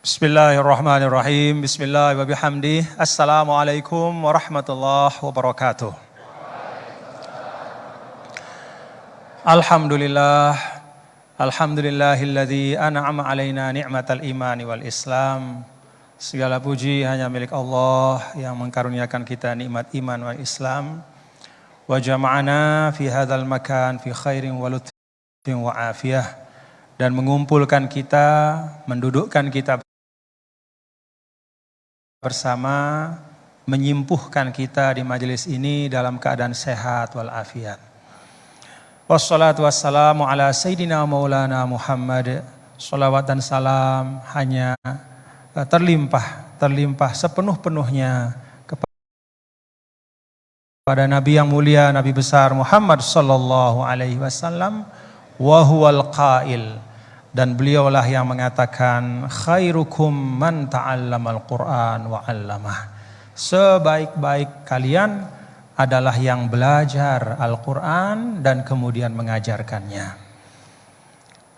Bismillahirrahmanirrahim. Bismillah wa bihamdih. Assalamualaikum warahmatullahi wabarakatuh. Alhamdulillah. Alhamdulillahilladzi an'ama alaina ni'matal imani wal islam. Segala puji hanya milik Allah yang mengkaruniakan kita nikmat iman wal islam. Wa jama'ana fi hadzal makan fi khairin wa lutfin wa afiyah. Dan mengumpulkan kita, mendudukkan kita bersama, menyimpuhkan kita di majelis ini dalam keadaan sehat walafiat. Wassalatu wassalamu ala sayyidina maulana Muhammad. Salawat dan salam hanya terlimpah sepenuh-penuhnya kepada Nabi yang mulia, Nabi besar Muhammad sallallahu alaihi wasallam. Wa huwal qail, dan beliaulah yang mengatakan khairukum man ta'allamal Qur'an wa 'allamah. Sebaik-baik kalian adalah yang belajar Al-Qur'an dan kemudian mengajarkannya.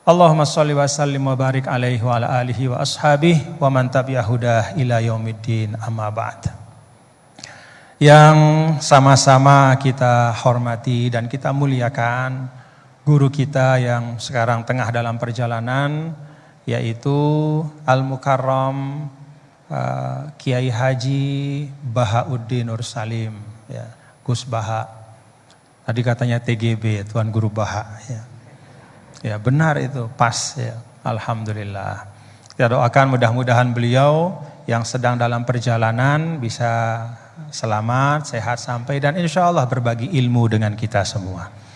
Allahumma shalli wa sallim wa barik alaihi wa ala alihi wa ashabihi wa man tabi'a hudah ila yaumiddin, amma ba'd. Yang sama-sama kita hormati dan kita muliakan guru kita yang sekarang tengah dalam perjalanan, yaitu Al-Mukarram Kiai Haji Bahauddin Nur Salim, ya, Gus Baha. Tadi katanya TGB, Tuan Guru Baha. Ya benar itu, pas ya. Alhamdulillah. Kita doakan mudah-mudahan beliau yang sedang dalam perjalanan bisa selamat, sehat sampai, dan insya Allah berbagi ilmu dengan kita semua.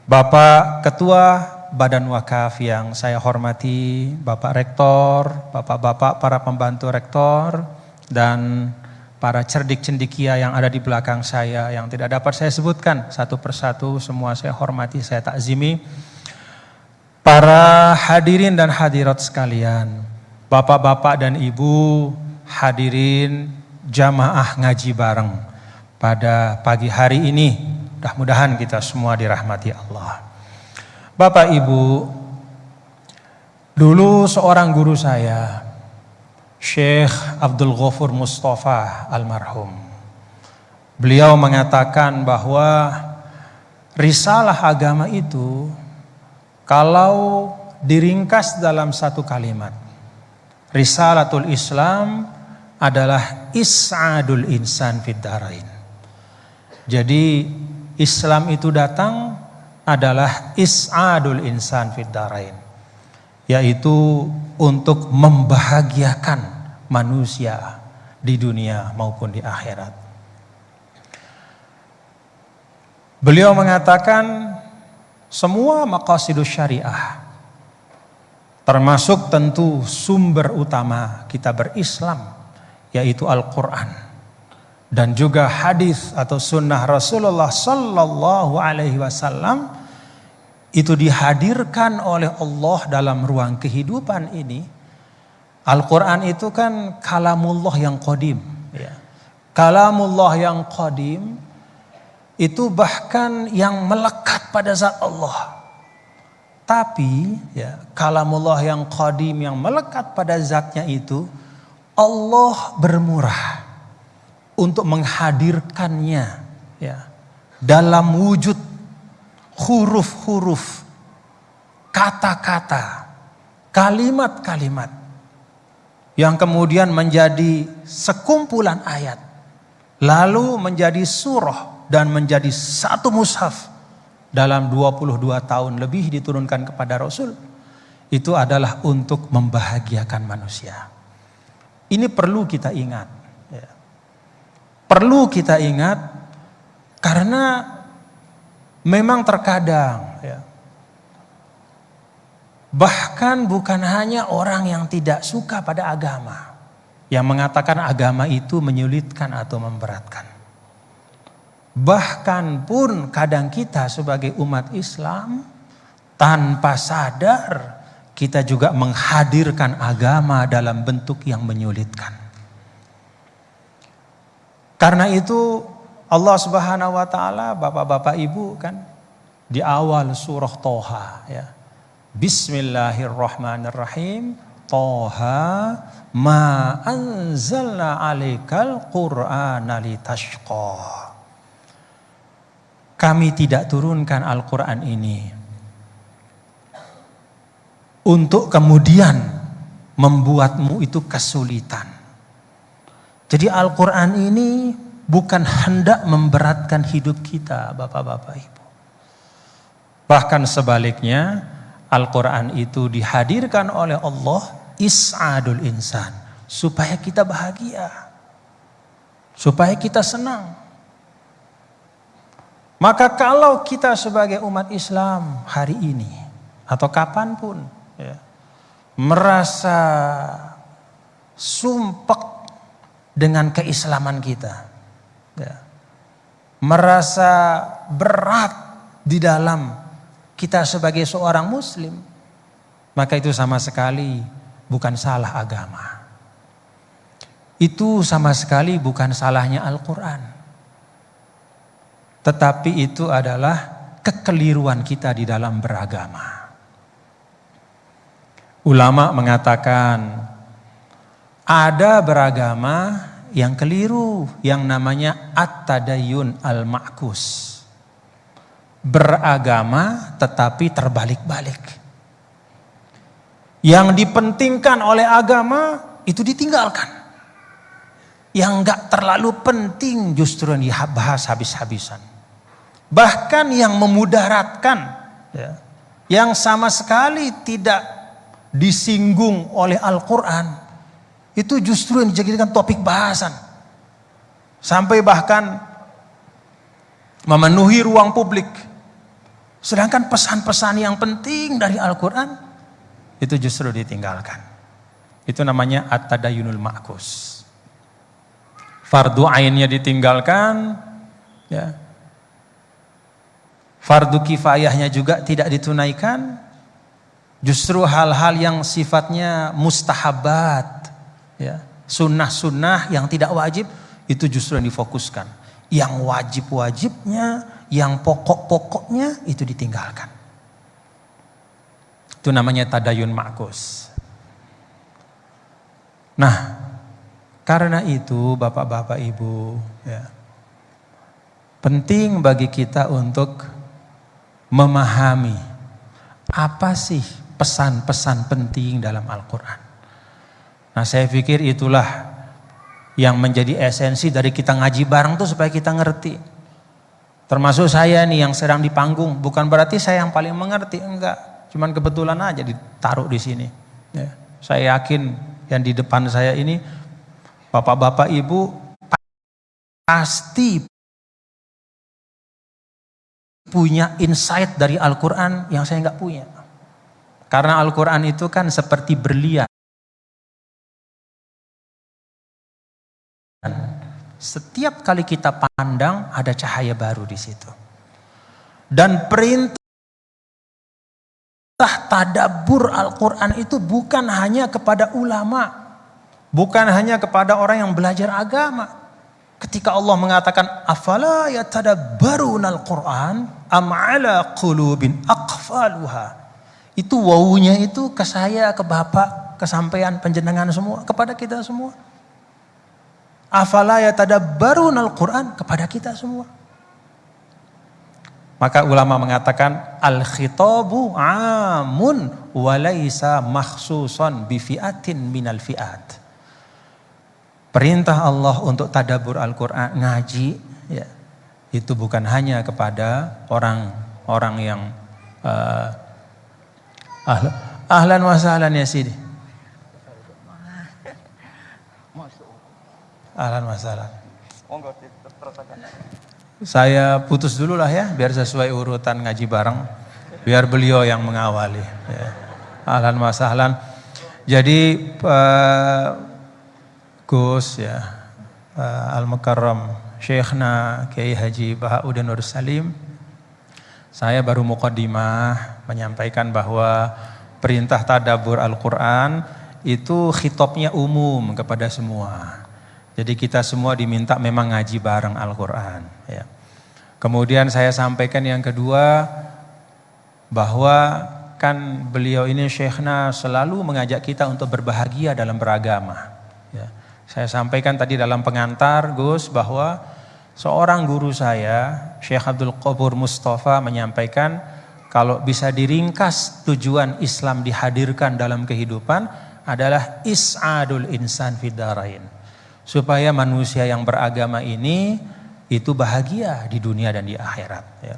Bapak Ketua Badan Wakaf yang saya hormati, Bapak Rektor, Bapak-bapak para pembantu Rektor, dan para cerdik cendikia yang ada di belakang saya yang tidak dapat saya sebutkan satu persatu, semua saya hormati, saya takzimi. Para hadirin dan hadirat sekalian, Bapak-bapak dan Ibu hadirin jamaah ngaji bareng pada pagi hari ini. Mudah-mudahan kita semua dirahmati Allah. Bapak Ibu, dulu seorang guru saya, Syekh Abdul Ghafur Mustafa almarhum, beliau mengatakan bahwa risalah agama itu kalau diringkas dalam satu kalimat, risalatul Islam adalah is'adul insan fid dharain. Jadi Islam itu datang adalah is'adul insan fid dharain, yaitu untuk membahagiakan manusia di dunia maupun di akhirat. Beliau mengatakan semua maqasidus syariah, termasuk tentu sumber utama kita berislam, yaitu Al-Quran dan juga hadis atau sunnah Rasulullah sallallahu alaihi wasallam, itu dihadirkan oleh Allah dalam ruang kehidupan ini. Al-Quran itu kan kalamullah yang qadim, ya. Kalamullah yang qadim itu bahkan yang melekat pada zat Allah. Tapi ya, kalamullah yang qadim yang melekat pada zatnya itu, Allah bermurah untuk menghadirkannya, ya, dalam wujud huruf-huruf, kata-kata, kalimat-kalimat yang kemudian menjadi sekumpulan ayat, lalu menjadi surah dan menjadi satu mushaf dalam 22 tahun lebih diturunkan kepada Rasul. Itu adalah untuk membahagiakan manusia. Ini perlu kita ingat. Perlu kita ingat karena memang terkadang, ya, bahkan bukan hanya orang yang tidak suka pada agama yang mengatakan agama itu menyulitkan atau memberatkan. Bahkan pun kadang kita sebagai umat Islam tanpa sadar kita juga menghadirkan agama dalam bentuk yang menyulitkan. Karena itu Allah Subhanahu wa taala, Bapak-bapak Ibu, kan di awal surah Toha, ya. Bismillahirrahmanirrahim. Toha ma anzalna 'alaikal Qur'ana litashqa. Kami tidak turunkan Al-Qur'an ini untuk kemudian membuatmu itu kesulitan. Jadi Al-Qur'an ini bukan hendak memberatkan hidup kita, Bapak-bapak Ibu. Bahkan sebaliknya, Al-Quran itu dihadirkan oleh Allah is'adul insan, supaya kita bahagia, supaya kita senang. Maka kalau kita sebagai umat Islam hari ini atau kapanpun ya, merasa sumpek dengan keislaman kita, ya, merasa berat di dalam kita sebagai seorang muslim, maka itu sama sekali bukan salah agama. Itu sama sekali bukan salahnya Al-Quran. Tetapi itu adalah kekeliruan kita di dalam beragama. Ulama mengatakan ada beragama yang keliru, yang namanya at-tadayyun al-ma'kus. Beragama tetapi terbalik-balik. Yang dipentingkan oleh agama itu ditinggalkan. Yang gak terlalu penting justru yang dibahas habis-habisan. Bahkan yang memudaratkan, ya, yang sama sekali tidak disinggung oleh Al-Quran, itu justru yang dijadikan topik bahasan. Sampai bahkan memenuhi ruang publik. Sedangkan pesan-pesan yang penting dari Al-Quran itu justru ditinggalkan. Itu namanya at-tadayyunul ma'kus. Fardu ainnya ditinggalkan, ya. Fardu kifayahnya juga tidak ditunaikan. Justru hal-hal yang sifatnya mustahabat, ya, sunnah-sunnah yang tidak wajib, itu justru yang difokuskan. Yang wajib-wajibnya, yang pokok-pokoknya itu ditinggalkan. Itu namanya tadayun ma'kus. Nah, karena itu Bapak-bapak Ibu, ya, penting bagi kita untuk memahami apa sih pesan-pesan penting dalam Al-Quran. Nah, saya pikir itulah yang menjadi esensi dari kita ngaji bareng tuh supaya kita ngerti. Termasuk saya nih yang sedang di panggung, bukan berarti saya yang paling mengerti, enggak. Cuman kebetulan aja ditaruh di sini. Ya. Saya yakin yang di depan saya ini, Bapak-bapak Ibu pasti punya insight dari Al-Quran yang saya enggak punya. Karena Al-Quran itu kan seperti berlian. Setiap kali kita pandang ada cahaya baru di situ. Dan perintah tadabbur Al-Quran itu bukan hanya kepada ulama, bukan hanya kepada orang yang belajar agama. Ketika Allah mengatakan afala yatadabbarunal Quran am ala qulubin aqfaluha. Itu wawunya itu ke saya, ke Bapak, ke sampean penjenengan semua, kepada kita semua. Afala yatadabbarunal Quran, kepada kita semua. Maka ulama mengatakan al-khitabu amun walaysa makhsusan bifi'atin minal fi'at. Perintah Allah untuk tadabbur Al-Quran, ngaji, ya, itu bukan hanya kepada orang-orang yang ahlan wa sahlan ya Sidi. Ahlan wa sahlan. Saya putus dulu lah ya, biar sesuai urutan ngaji bareng, biar beliau yang mengawali. Ya. Ahlan wa sahlan. Jadi Gus ya, Al-Mukarram Syekhna Kiai Haji Bahauddin Nur Salim, saya baru muqaddimah menyampaikan bahwa perintah tadabbur Al-Quran itu khitabnya umum kepada semua. Jadi kita semua diminta memang ngaji bareng Al-Quran. Ya. Kemudian saya sampaikan yang kedua, bahwa kan beliau ini Syekhna selalu mengajak kita untuk berbahagia dalam beragama. Ya. Saya sampaikan tadi dalam pengantar Gus bahwa seorang guru saya, Syekh Abdul Qobur Mustafa menyampaikan kalau bisa diringkas tujuan Islam dihadirkan dalam kehidupan adalah is'adul insan fid darain. Supaya manusia yang beragama ini itu bahagia di dunia dan di akhirat. Ya.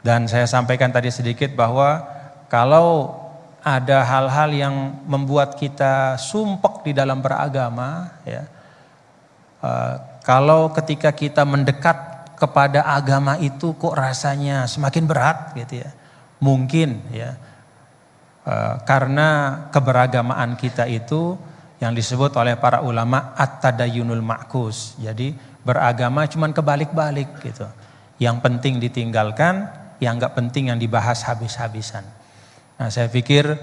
Dan saya sampaikan tadi sedikit bahwa kalau ada hal-hal yang membuat kita sumpek di dalam beragama, ya, kalau ketika kita mendekat kepada agama itu kok rasanya semakin berat, gitu ya. Mungkin, ya, karena keberagamaan kita itu yang disebut oleh para ulama at-tadayyunul ma'kus. Jadi beragama cuman kebalik-balik, gitu. Yang penting ditinggalkan, yang enggak penting yang dibahas habis-habisan. Nah, saya pikir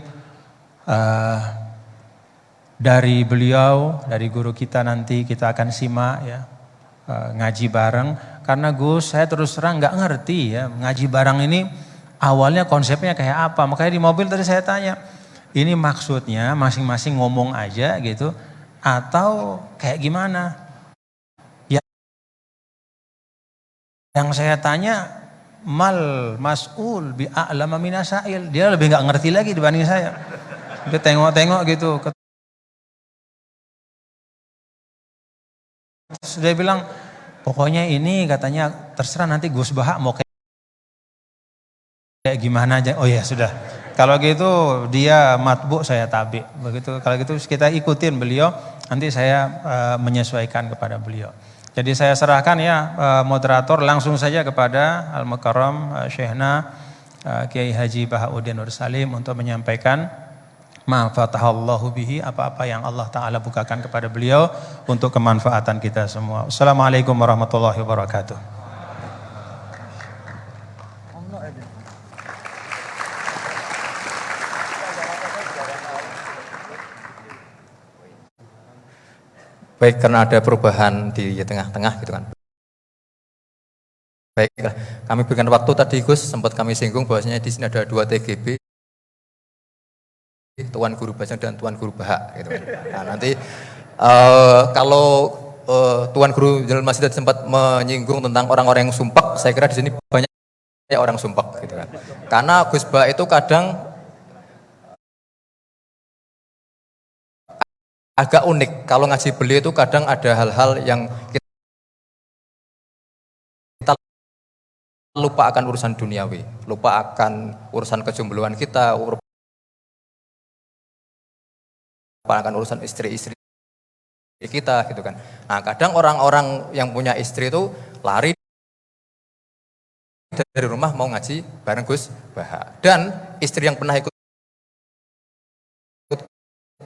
dari beliau, dari guru kita nanti kita akan simak, ya, ngaji bareng. Karena Gus, saya terus terang nggak ngerti, ya, ngaji bareng ini awalnya konsepnya kayak apa. Makanya di mobil tadi saya tanya, ini maksudnya masing-masing ngomong aja gitu, atau kayak gimana? Yang saya tanya, mal mas'ul bi a'lama minasail. Dia lebih nggak ngerti lagi dibanding saya. Dia tengok-tengok gitu. Dia bilang, pokoknya ini katanya terserah nanti Gus Baha mau kayak gimana aja. Oh ya sudah. Kalau gitu dia matbu, saya tabi. Begitu. Kalau gitu kita ikutin beliau. Nanti saya menyesuaikan kepada beliau. Jadi saya serahkan, ya, moderator langsung saja kepada Al-Mukarram Syekhna Kiai Haji Bahauddin Nur Salim untuk menyampaikan ma fatahallahu bihi, apa-apa yang Allah Ta'ala bukakan kepada beliau untuk kemanfaatan kita semua. Assalamualaikum warahmatullahi wabarakatuh. Baik, karena ada perubahan di tengah-tengah gitu kan. Baiklah, kami berikan waktu tadi Gus, sempat kami singgung bahwasanya di sini ada 2 TGB, Tuan Guru Bajang dan Tuan Guru Bahak gitu kan. Nah, nanti kalau Tuan Guru Jenderal Masjid sempat menyinggung tentang orang-orang yang sumpek, saya kira di sini banyak orang sumpek gitu kan. Karena Gus Bahak itu kadang agak unik, kalau ngaji beliau itu kadang ada hal-hal yang kita lupa akan urusan duniawi, lupa akan urusan kejombloan kita, lupa akan urusan istri-istri kita gitu kan. Nah, kadang orang-orang yang punya istri itu lari dari rumah mau ngaji bareng Gus Bahak. Dan istri yang pernah ikut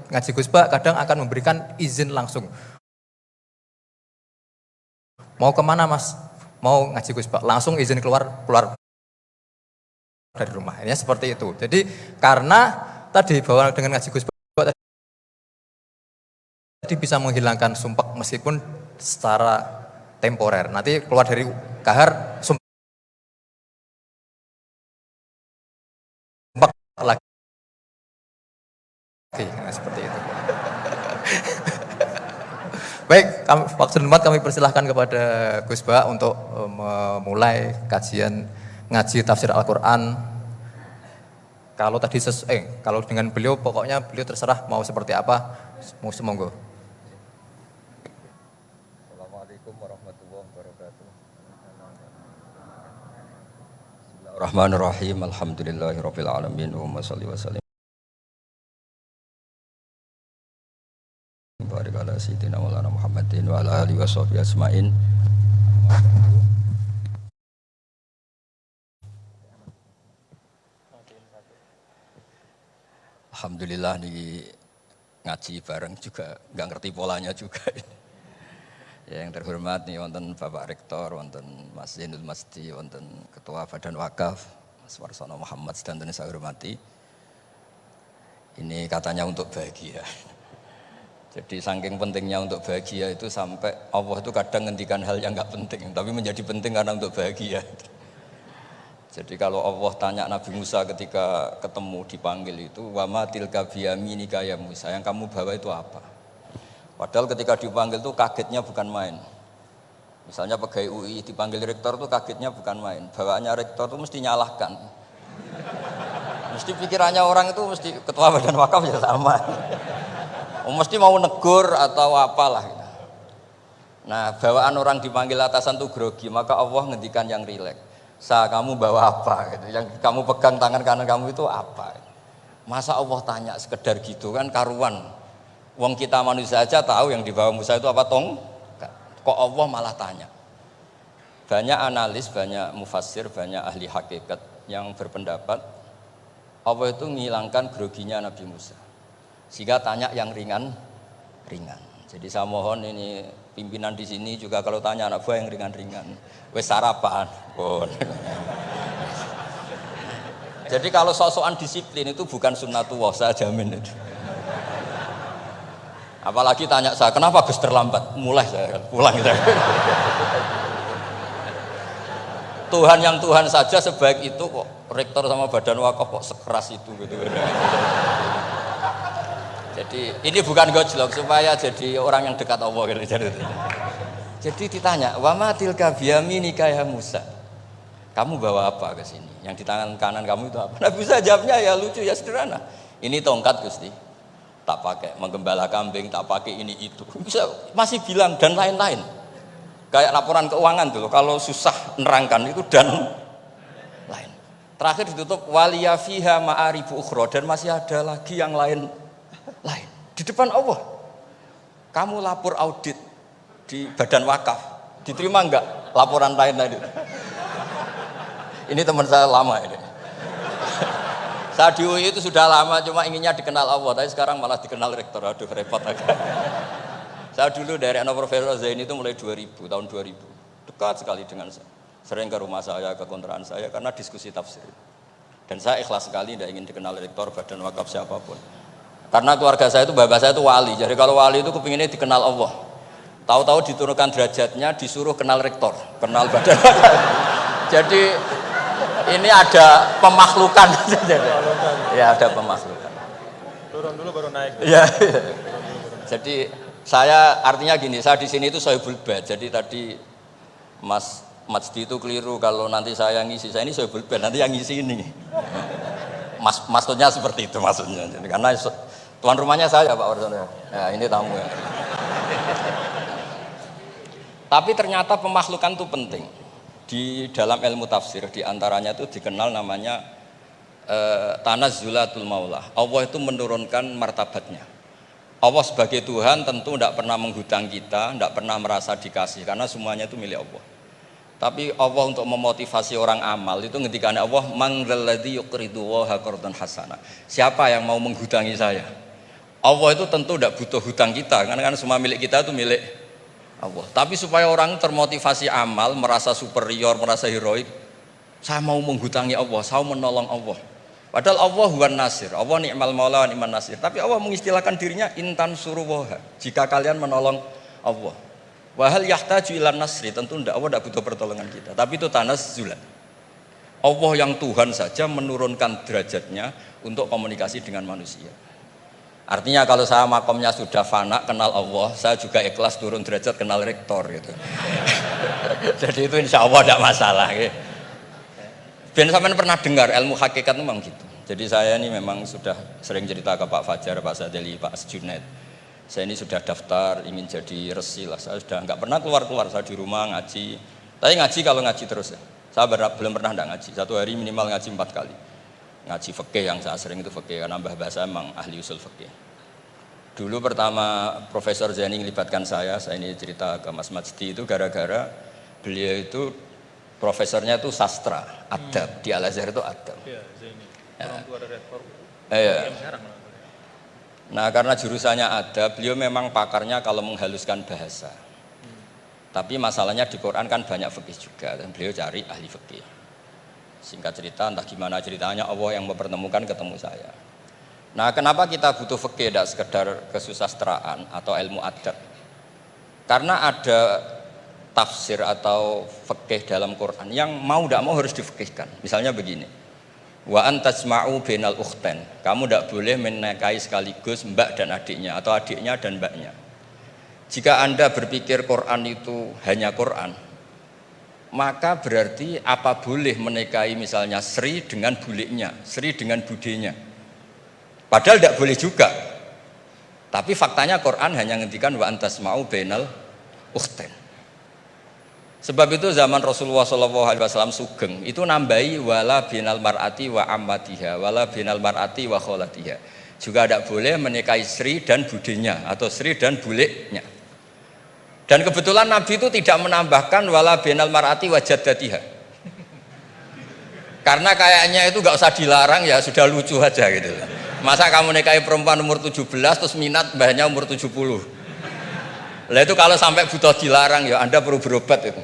ngaji Gus Bahak kadang akan memberikan izin langsung. Mau kemana Mas? Mau ngaji Gus Bahak, langsung izin keluar dari rumah. Ini seperti itu. Jadi karena tadi bahwa dengan ngaji Gus Bahak tadi bisa menghilangkan sumpek meskipun secara temporer. Nanti keluar dari kahar sumpek lagi. Nah, seperti itu. Baik, waktu dan tempat kami persilahkan kepada Gus Bahak untuk memulai kajian ngaji tafsir Al-Quran. Kalau tadi kalau dengan beliau pokoknya beliau terserah mau seperti apa, monggo. Assalamualaikum warahmatullahi wabarakatuh. Bismillahirrahmanirrahim. Alhamdulillahirabbil alamin. Allahumma shalli wa sallim barik ala sayyidina Maulana Muhammadin wa ala alihi washabihi ajmain. Alhamdulillah di ngaji bareng juga nggak ngerti polanya juga. Ya, yang terhormat nih wonten Bapak Rektor, wonten Mas Zainul Masdi, wonten Ketua Badan Wakaf Mas Warsono Muhammad sedanten saya hormati. Ini katanya untuk bahagia. Jadi saking pentingnya untuk bahagia itu sampai Allah itu kadang ngendikan hal yang nggak penting, tapi menjadi penting karena untuk bahagia. Jadi kalau Allah tanya Nabi Musa ketika ketemu dipanggil itu, wa ma tilka biyaminika ya Musa, yang kamu bawa itu apa? Padahal ketika dipanggil itu kagetnya bukan main. Misalnya pegawai UI dipanggil rektor itu kagetnya bukan main. Bawaannya rektor itu mesti nyalahkan. Mesti pikirannya orang itu mesti ketua badan wakaf ya sama. Mesti mau negur atau apalah. Nah, bawaan orang dipanggil atasan tuh grogi, maka Allah ngendikan yang rileks. Kamu bawa apa? Gitu. Yang kamu pegang tangan kanan kamu itu apa? Masa Allah tanya sekedar gitu kan karuan. Wong kita manusia aja tahu yang dibawa Musa itu apa tong? Kok Allah malah tanya? Banyak analis, banyak mufassir, banyak ahli hakikat yang berpendapat Allah itu menghilangkan groginya Nabi Musa. Sehingga tanya yang ringan. Jadi saya mohon ini pimpinan di sini juga kalau tanya anak buah yang ringan-ringan. Wes sarapan. Jadi kalau sosokan disiplin itu bukan sunnatullah, saya jamin itu. Apalagi tanya saya, kenapa Gus terlambat? Mulai saya pulang gitu. Tuhan yang Tuhan saja sebaik itu kok rektor sama badan wakaf kok sekeras itu gitu. Jadi ini bukan gojlok supaya jadi orang yang dekat Allah gitu. Jadi ditanya, wa ma tilka biyaminika ya Musa. Kamu bawa apa ke sini? Yang di tangan kanan kamu itu apa? Nabi Musa jawabnya ya lucu ya sederhana. Ini tongkat Gusti. Tak pakai menggembala kambing, tak pakai ini itu. Bisa masih bilang dan lain-lain. Kayak laporan keuangan tuh, kalau susah nerangkan itu dan lain. Terakhir ditutup waliya fiha ma'aribu ukhra, dan masih ada lagi yang lain di depan Allah. Kamu lapor audit di badan wakaf, diterima enggak laporan lain tadi? Ini teman saya lama ini. Saya di UI itu sudah lama, cuma inginnya dikenal Allah, tapi sekarang malah dikenal rektor. Aduh repot agak. Saya dulu dari anak Profesor Zaini itu mulai 2000, tahun 2000. Dekat sekali dengan saya. Sering ke rumah saya, ke kontrakan saya karena diskusi tafsir. Dan saya ikhlas sekali tidak ingin dikenal rektor badan wakaf siapapun. Karena keluarga saya itu, bapak saya itu wali. Jadi kalau wali itu kepinginnya dikenal Allah. Tahu-tahu diturunkan derajatnya, disuruh kenal rektor, kenal badan wakaf. Jadi ini ada pemakhlukan. Ya ada pemakhlukan. Turun dulu baru naik. Ya. Jadi saya artinya gini, saya di sini itu sohibul bait. Jadi tadi Mas Majdi itu keliru kalau nanti saya ngisi. Saya ini sohibul bait, nanti yang ngisi ini. Maksudnya seperti itu maksudnya. Jadi, karena tuan rumahnya saya Pak Warsono. Ya ini tamu ya. Tapi ternyata pemakhlukan itu penting. Di dalam ilmu tafsir diantaranya itu dikenal namanya tanazzulatul maula. Allah itu menurunkan martabatnya. Allah sebagai Tuhan tentu tidak pernah menghutang kita, tidak pernah merasa dikasih karena semuanya itu milik Allah. Tapi Allah untuk memotivasi orang amal itu ketika Allah mangzalladzi yuqridu waha qardan hasana. Siapa yang mau menghutangi saya? Allah itu tentu tidak butuh hutang kita karena kan semua milik kita itu milik Allah. Tapi supaya orang termotivasi amal, merasa superior, merasa heroik, saya mau menghutangi Allah, saya mau menolong Allah. Padahal Allah huwan nasir, Allah ni'mal maula wa ni'man nasir. Tapi Allah mengistilahkan dirinya intan suruwaha, jika kalian menolong Allah. Wahal yahtaju ilan nasri, tentu tidak, Allah tidak butuh pertolongan kita. Tapi itu tanazzulan. Allah yang Tuhan saja menurunkan derajatnya untuk komunikasi dengan manusia. Artinya kalau saya makomnya sudah fana kenal Allah, saya juga ikhlas turun derajat kenal rektor gitu. Jadi itu insya Allah tidak masalah. Gitu. Ben sampean pernah dengar ilmu hakikat itu memang gitu. Jadi saya ini memang sudah sering cerita ke Pak Fajar, Pak Sadeli, Pak Junaid. Saya ini sudah daftar ingin jadi resi lah. Saya sudah nggak pernah keluar, saya di rumah ngaji. Tapi ngaji kalau ngaji terus ya. Saya belum pernah nggak ngaji. Satu hari minimal ngaji 4 kali. Ngaji fikih yang saya sering itu fikih karena mbah bahasa emang ahli usul fikih. Dulu pertama Profesor Zaini melibatkan saya ini cerita ke Mas Majdi itu gara-gara beliau itu profesornya itu sastra, adab, di Al-Azhar itu adab. Iya, Zaini. Orang tua dari rektor. Iya. Nah, karena jurusannya adab, beliau memang pakarnya kalau menghaluskan bahasa. Tapi masalahnya di Quran kan banyak fikih juga dan beliau cari ahli fikih. Singkat cerita, entah gimana ceritanya Allah yang mempertemukan ketemu saya. Nah, kenapa kita butuh fikih, tidak sekedar kesusastraan atau ilmu adab? Karena ada tafsir atau fikih dalam Quran yang mau tidak mau harus difikihkan. Misalnya begini, wa antasma'u bainal ukhtain. Kamu tidak boleh menikahi sekaligus mbak dan adiknya atau adiknya dan mbaknya. Jika Anda berpikir Quran itu hanya Quran, maka berarti apa boleh menikahi misalnya Sri dengan buliknya, Sri dengan budenya. Padahal tidak boleh juga. Tapi faktanya Quran hanya ngendikan wa antasma'u bainal ukhtain. Sebab itu zaman Rasulullah SAW sugeng itu nambahi wala binal mar'ati wa ammatiha wala binal mar'ati wa kholatiha. Juga tidak boleh menikahi Sri dan budenya atau Sri dan buliknya. Dan kebetulan Nabi itu tidak menambahkan wala binal mar'ati wa jaddatiha. Karena kayaknya itu gak usah dilarang, ya sudah lucu aja gitu. Masa kamu nikahi perempuan umur 17 terus minat mbahnya umur 70. Lah itu kalau sampai butuh dilarang ya Anda perlu berobat itu.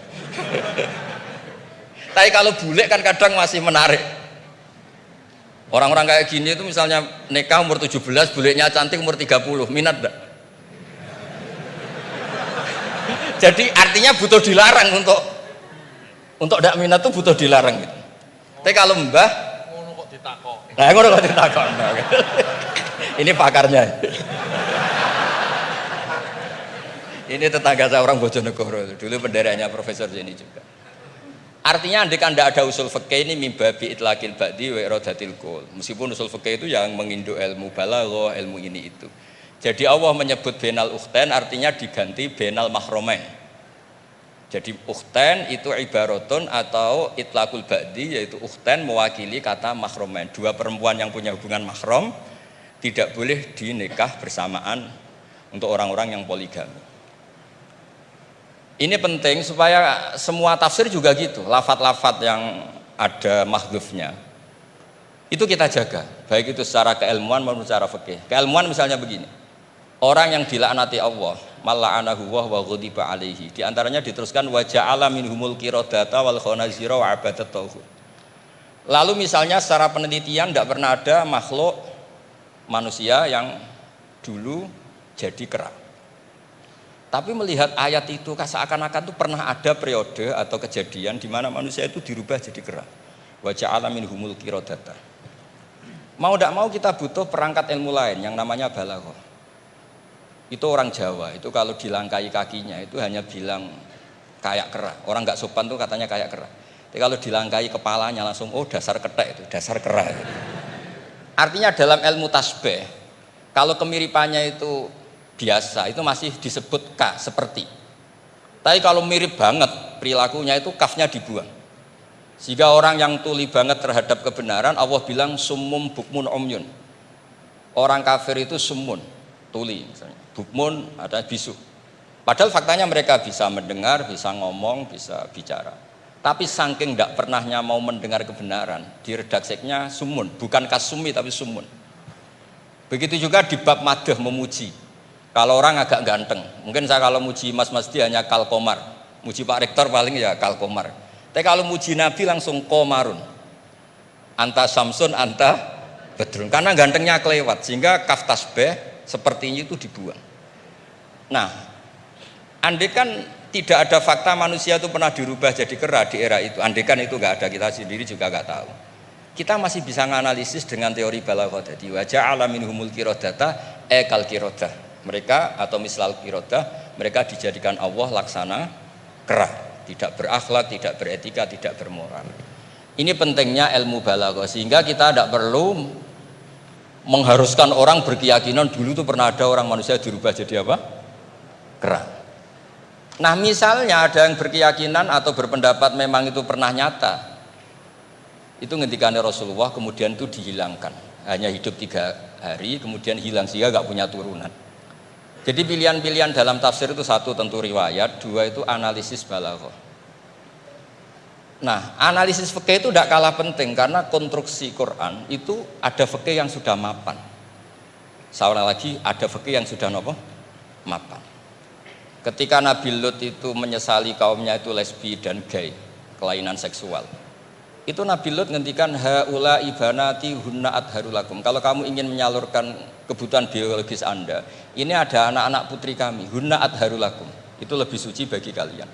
Tapi kalau bule kan kadang masih menarik. Orang-orang kayak gini itu misalnya nikah umur 17, bulenya cantik umur 30, minat enggak? Jadi artinya butuh dilarang untuk enggak minat tuh butuh dilarang gitu. Tapi kalau mbah ngono kok ditakok. Nah, ngono kok ditakok. Ini pakarnya. Ini tetangga saya orang Bojonegoro, dulu benderanya Profesor Jenny juga. Artinya andai kan tidak ada usul fikih ini mimbabi itlaqil ba'di wa iradatil qul. Meskipun usul fikih itu yang menginduk ilmu balaghah, ilmu ini itu. Jadi Allah menyebut bainal ukhtain artinya diganti bainal mahromain. Jadi ukhtain itu ibaratun atau itlaqul ba'di, yaitu ukhtain mewakili kata mahromain. Dua perempuan yang punya hubungan mahram tidak boleh dinikah bersamaan untuk orang-orang yang poligami. Ini penting supaya semua tafsir juga gitu, lafat-lafat yang ada mahdzufnya itu kita jaga, baik itu secara keilmuan maupun secara fikih. Keilmuan misalnya begini, orang yang dilaknati Allah, mala'anahu wa ghadiba alaihi, di antaranya diteruskan wa ja'ala minhumul qiradata wal khanazira wa abadat tauhid. Lalu misalnya secara penelitian tidak pernah ada makhluk manusia yang dulu jadi kera. Tapi melihat ayat itu seakan-akan itu pernah ada periode atau kejadian di mana manusia itu dirubah jadi kera. Wa ja'ala minhumul qiradata. Mau tidak mau kita butuh perangkat ilmu lain yang namanya balaghah. Itu orang Jawa, itu kalau dilangkai kakinya itu hanya bilang kayak kera. Orang nggak sopan tuh katanya kayak kera. Tapi kalau dilangkai kepalanya langsung oh dasar ketek itu, dasar kera. Artinya dalam ilmu tasbih, kalau kemiripannya itu biasa itu masih disebut ka seperti. Tapi kalau mirip banget perilakunya itu kafnya dibuang. Sehingga orang yang tuli banget terhadap kebenaran Allah bilang summum bukmun umyun. Orang kafir itu summun, tuli misalnya. Bukmun ada bisu. Padahal faktanya mereka bisa mendengar, bisa ngomong, bisa bicara. Tapi saking tidak pernahnya mau mendengar kebenaran, di redakseknya summun, bukan kasumi tapi summun. Begitu juga di bab madah memuji. Kalau orang agak ganteng, mungkin saya kalau muji Mas Masdi hanya kalkomar, muji Pak Rektor paling ya kalkomar. Tapi kalau muji Nabi langsung komarun, anta samsun, anta bedrun, karena gantengnya kelewat, sehingga kaf tasbih sepertinya itu dibuang. Nah, andai kan tidak ada fakta manusia itu pernah dirubah jadi kera di era itu, andai kan itu nggak ada, kita sendiri juga nggak tahu. Kita masih bisa menganalisis dengan teori balaghah tadi. Wa ja'ala minhumul qiradata kal qiradah. Mereka atau mislal qirodah, mereka dijadikan Allah laksana kera, tidak berakhlak, tidak beretika, tidak bermoral. Ini pentingnya ilmu balaghah, sehingga kita tidak perlu mengharuskan orang berkeyakinan dulu itu pernah ada orang manusia dirubah jadi apa? Kera. Nah misalnya ada yang berkeyakinan atau berpendapat memang itu pernah nyata, itu ngendikannya Rasulullah kemudian itu dihilangkan, hanya hidup 3 hari kemudian hilang sehingga gak punya turunan. Jadi pilihan-pilihan dalam tafsir itu satu tentu riwayat, dua itu analisis balaghah. Nah, analisis fikih itu tidak kalah penting karena konstruksi Quran itu ada fikih yang sudah mapan. Seorang lagi ada fikih yang sudah mapan. Ketika Nabi Lut itu menyesali kaumnya itu lesbi dan gay, kelainan seksual. Itu Nabi Lut ngendikan haula ibanati hunna adharulakum. Kalau kamu ingin menyalurkan kebutuhan biologis Anda, ini ada anak-anak putri kami, hunna adharulakum. Itu lebih suci bagi kalian.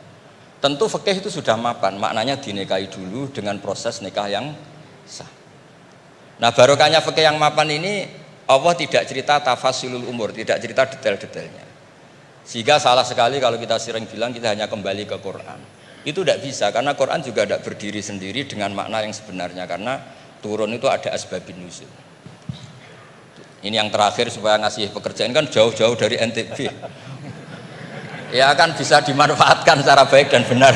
Tentu fikih itu sudah mapan, maknanya dinikahi dulu dengan proses nikah yang sah. Nah barokahnya fikih yang mapan ini, Allah tidak cerita tafasilul umur, tidak cerita detail-detailnya. Sehingga salah sekali kalau kita sering bilang kita hanya kembali ke Quran. Itu tidak bisa, karena Quran juga tidak berdiri sendiri dengan makna yang sebenarnya, karena turun itu ada asbabun nuzul. Ini yang terakhir supaya ngasih pekerjaan kan jauh-jauh dari NTB. Ya kan bisa dimanfaatkan secara baik dan benar.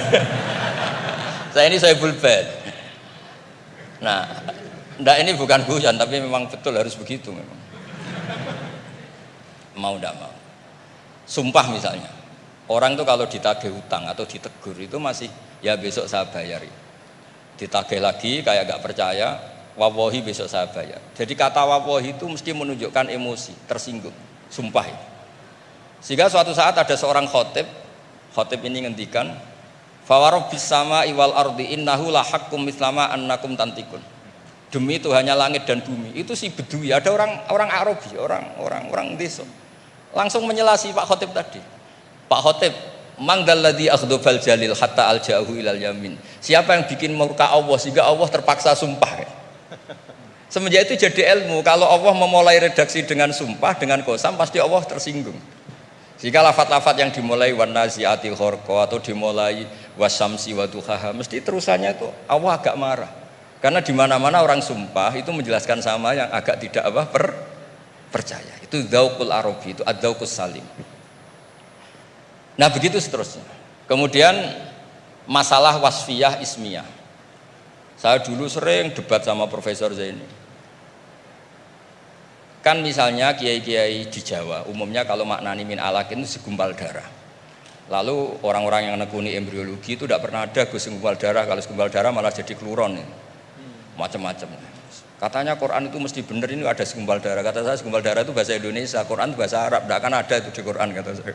Saya ini Sohibul Bait. Nah, enggak, ini bukan guyon tapi memang betul harus begitu memang. Mau enggak mau. Sumpah misalnya, orang tuh kalau ditagih hutang atau ditegur itu masih ya besok saya bayar. Ditagih lagi kayak gak percaya, wawahi besok saya bayar. Jadi kata wawahi itu mesti menunjukkan emosi, tersinggung, sumpah itu. Sehingga suatu saat ada seorang khotib ini ngendikan, Fawarabbis sama iwal ardi innahu lahakum mislama annakum tantikun. Demi Tuhannya langit dan bumi. Itu si Bedui, ada orang Arabi, orang desa. Langsung menyelasi Pak Khotib tadi. Pak Khotib, mangdalladzi akhdhafal jalil hatta alja'ahu ilal yamin. Siapa yang bikin murka Allah sehingga Allah terpaksa sumpah. Semenjak itu jadi ilmu, kalau Allah memulai redaksi dengan sumpah, dengan qasam, pasti Allah tersinggung. Jika lafat-lafat yang dimulai wan nazi'ati gharqa atau dimulai wasamsi wa duhaha, mesti terusannya itu Allah agak marah. Karena di mana-mana orang sumpah itu menjelaskan sama yang agak tidak percaya. Itu dzauqul arabi, itu adzauqus salim. Nah, begitu seterusnya. Kemudian masalah wasfiyah ismiyah. Saya dulu sering debat sama Profesor Zaini. Kan misalnya kiai-kiai di Jawa umumnya kalau maknani min alakin itu segumpal darah. Lalu orang-orang yang nekuni embriologi itu tidak pernah ada segumpal darah, kalau segumpal darah malah jadi kluron, macam-macam. Katanya Quran itu mesti benar, ini ada segumpal darah. Kata saya segumpal darah itu bahasa Indonesia, Quran itu bahasa Arab, tidak akan ada itu di Quran, kata saya.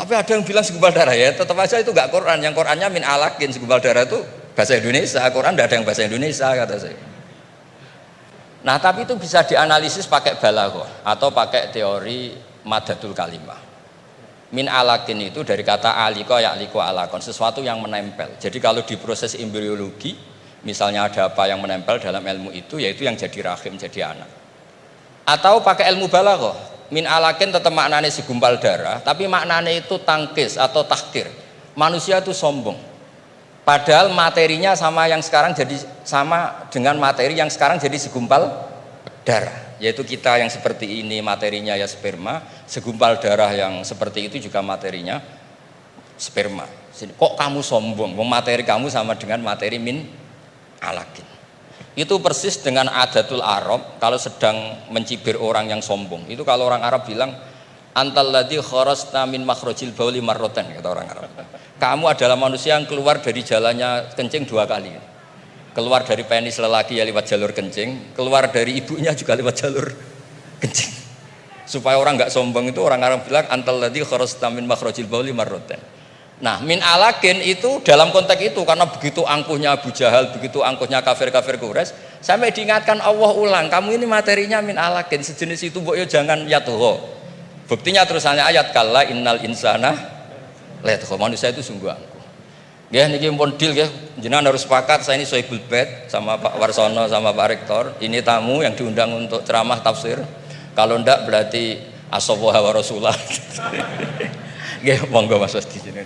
Tapi ada yang bilang segumpal darah, ya tetap aja itu enggak Quran, yang Qurannya min alakin, segumpal darah itu bahasa Indonesia, Quran tidak ada yang bahasa Indonesia, kata saya. Nah tapi itu bisa dianalisis pakai balaghah atau pakai teori madatul kalimah. Min alakin itu dari kata aliko ya'liko alakon, sesuatu yang menempel. Jadi kalau di proses embriologi misalnya ada apa yang menempel dalam ilmu itu, yaitu yang jadi rahim, jadi anak. Atau pakai ilmu balaghah, min alakin tetap maknanya segumpal darah, tapi maknanya itu tangkis atau tahkir. Manusia itu sombong. Padahal materinya sama yang sekarang jadi sama dengan materi yang sekarang jadi segumpal darah, yaitu kita yang seperti ini materinya ya sperma, segumpal darah yang seperti itu juga materinya sperma. Kok kamu sombong? Materi kamu sama dengan materi min alakin. Itu persis dengan adatul Arab kalau sedang mencibir orang yang sombong. Itu kalau orang Arab bilang antal ladzi kharasta min makhrajil bauli marratan, kata orang Arab. Kamu adalah manusia yang keluar dari jalannya kencing 2 kali. Keluar dari penis lelaki ya lewat jalur kencing, keluar dari ibunya juga lewat jalur kencing. Supaya orang enggak sombong itu orang Arab bilang antal ladzi kharasta min makhrajil bauli marratan. Nah, min alakin itu dalam konteks itu karena begitu angkuhnya Abu Jahal, begitu angkuhnya kafir-kafir Quraisy, sampai diingatkan Allah ulang, kamu ini materinya min alakin, sejenis itu mbok yo jangan yatuho. Buktinya terusannya ayat kalla innal insana lihat manusia itu sungguh angkuh. Ya niki pun deal ya, jenengan harus sepakat. Saya ini Sohibul Bait sama Pak Warsono sama Pak Rektor. Ini tamu yang diundang untuk ceramah tafsir. Kalau ndak berarti asawaha wa rasulah. Nggih, monggo Mas di sini.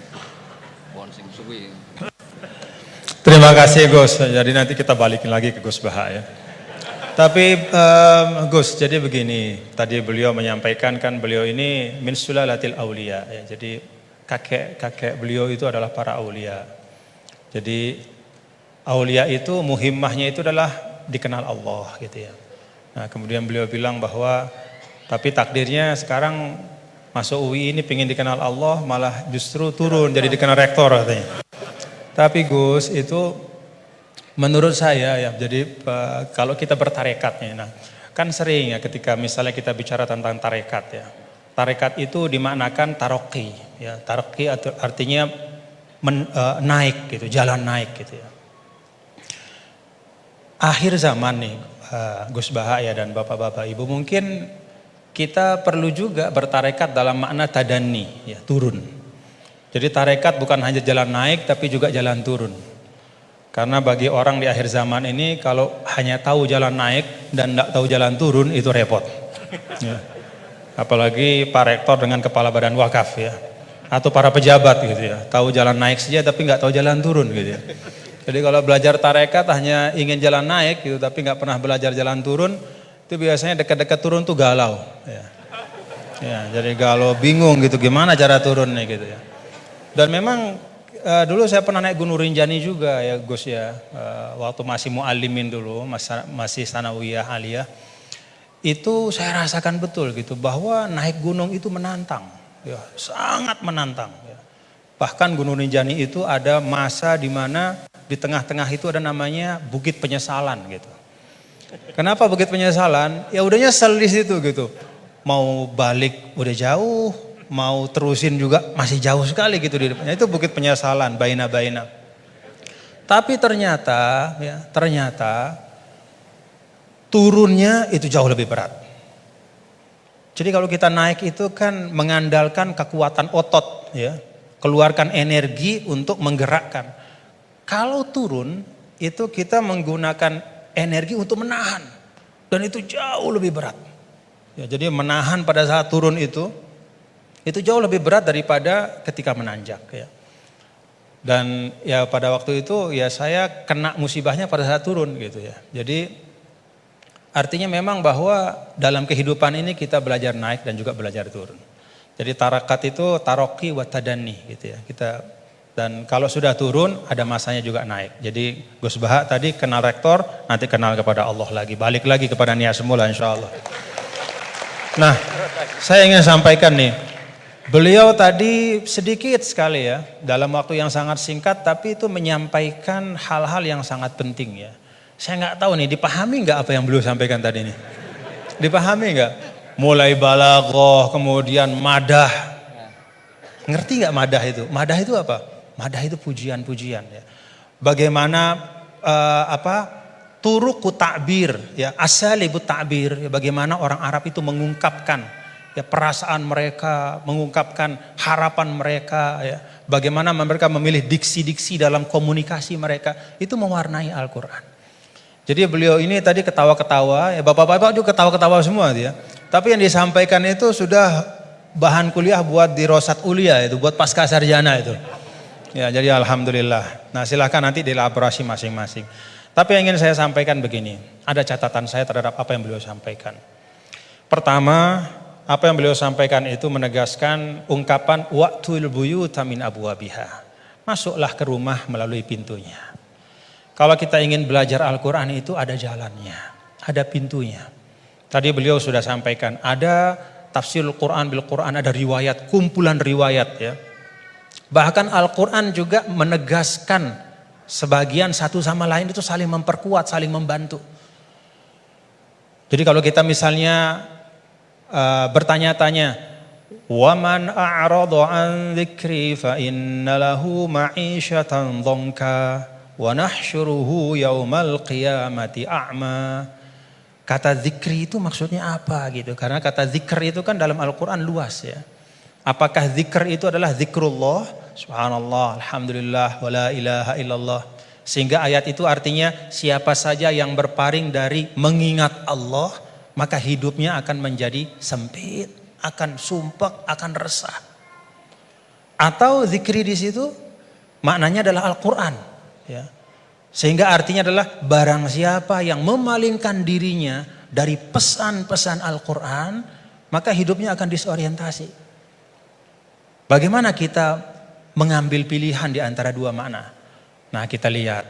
Terima kasih Gus. Jadi nanti kita balikin lagi ke Gus Baha ya. Tapi Gus, jadi begini. Tadi beliau menyampaikan kan beliau ini min sulalatil aulia ya. Jadi kakek beliau itu adalah para aulia. Jadi aulia itu muhimmahnya itu adalah dikenal Allah gitu ya. Nah kemudian beliau bilang bahwa tapi takdirnya sekarang masuk UI ini pengen dikenal Allah malah justru turun jadi dikenal rektor katanya. Tapi Gus itu menurut saya ya, jadi kalau kita bertarekatnya, nah kan sering ya ketika misalnya kita bicara tentang tarekat ya. Tarekat itu dimaknakan taroki, ya taroki artinya naik gitu, jalan naik gitu ya. Akhir zaman nih, Gus Baha ya dan bapak-bapak ibu, mungkin kita perlu juga bertarekat dalam makna tadani, ya turun. Jadi tarekat bukan hanya jalan naik tapi juga jalan turun. Karena bagi orang di akhir zaman ini kalau hanya tahu jalan naik dan tidak tahu jalan turun itu repot. Ya. Apalagi Pak Rektor dengan Kepala Badan Wakaf ya. Atau para pejabat gitu ya. Tahu jalan naik saja tapi nggak tahu jalan turun gitu ya. Jadi kalau belajar tarekat hanya ingin jalan naik gitu tapi nggak pernah belajar jalan turun, itu biasanya dekat-dekat turun tuh galau. Ya. Ya, jadi galau bingung gitu gimana cara turunnya gitu ya. Dan memang dulu saya pernah naik Gunung Rinjani juga ya Gus ya, waktu masih mu'alimin dulu, masih sanawiyah aliyah, itu saya rasakan betul gitu bahwa naik gunung itu menantang, ya sangat menantang. Ya. Bahkan Gunung Rinjani itu ada masa di mana di tengah-tengah itu ada namanya Bukit Penyesalan gitu. Kenapa Bukit Penyesalan? Ya udah nyesel di situ gitu, mau balik udah jauh. Mau terusin juga masih jauh sekali gitu di depannya. Itu Bukit Penyesalan, baina-baina. Tapi ternyata turunnya itu jauh lebih berat. Jadi kalau kita naik itu kan mengandalkan kekuatan otot ya, keluarkan energi untuk menggerakkan. Kalau turun itu kita menggunakan energi untuk menahan dan itu jauh lebih berat. Ya, jadi menahan pada saat turun itu jauh lebih berat daripada ketika menanjak ya. Dan ya pada waktu itu ya saya kena musibahnya pada saat turun gitu ya. Jadi artinya memang bahwa dalam kehidupan ini kita belajar naik dan juga belajar turun. Jadi tarakat itu taroki wa tadani gitu ya. Dan kalau sudah turun ada masanya juga naik. Jadi Gus Baha tadi kenal rektor, nanti kenal kepada Allah lagi. Balik lagi kepada niat semula insya Allah. Nah saya ingin sampaikan nih. Beliau tadi sedikit sekali ya, dalam waktu yang sangat singkat tapi itu menyampaikan hal-hal yang sangat penting ya. Saya nggak tahu nih, dipahami nggak apa yang beliau sampaikan tadi nih? Dipahami nggak? Mulai balaghah, kemudian madah. Ngerti nggak madah itu? Madah itu apa? Madah itu pujian-pujian ya. Bagaimana turuqu ta'bir ya, asalibu ta'bir ya, bagaimana orang Arab itu mengungkapkan ya perasaan mereka, mengungkapkan harapan mereka ya. Bagaimana mereka memilih diksi-diksi dalam komunikasi mereka, itu mewarnai Al-Qur'an. Jadi beliau ini tadi ketawa-ketawa, ya bapak-bapak juga ketawa-ketawa semua ya. Tapi yang disampaikan itu sudah bahan kuliah buat di Rosat Ulia itu, buat pasca sarjana itu. Ya, jadi alhamdulillah. Nah, silahkan nanti dielaborasi masing-masing. Tapi yang ingin saya sampaikan begini, ada catatan saya terhadap apa yang beliau sampaikan. Pertama, apa yang beliau sampaikan itu menegaskan ungkapan wa'tul buyuta min abwabiha. Masuklah ke rumah melalui pintunya. Kalau kita ingin belajar Al-Quran itu ada jalannya, ada pintunya. Tadi beliau sudah sampaikan, ada tafsirul Quran bil Quran, ada riwayat, kumpulan riwayat ya. Bahkan Al-Quran juga menegaskan sebagian satu sama lain itu saling memperkuat, saling membantu. Jadi kalau kita misalnya bertanya-tanya, waman a'rada an dzikri fa inna lahu ma'isyatan dhanka wa nahsyuruhu yaumal qiyamati a'ma. Kata zikri itu maksudnya apa gitu? Karena kata zikr itu kan dalam Al-Quran luas ya. Apakah zikr itu adalah zikrullah, subhanallah, alhamdulillah, wa la ilaha illallah. Sehingga ayat itu artinya siapa saja yang berpaling dari mengingat Allah, maka hidupnya akan menjadi sempit, akan sumpek, akan resah. Atau zikri di situ maknanya adalah Al-Quran. Ya. Sehingga artinya adalah barang siapa yang memalingkan dirinya dari pesan-pesan Al-Quran, maka hidupnya akan disorientasi. Bagaimana kita mengambil pilihan di antara dua makna? Nah kita lihat.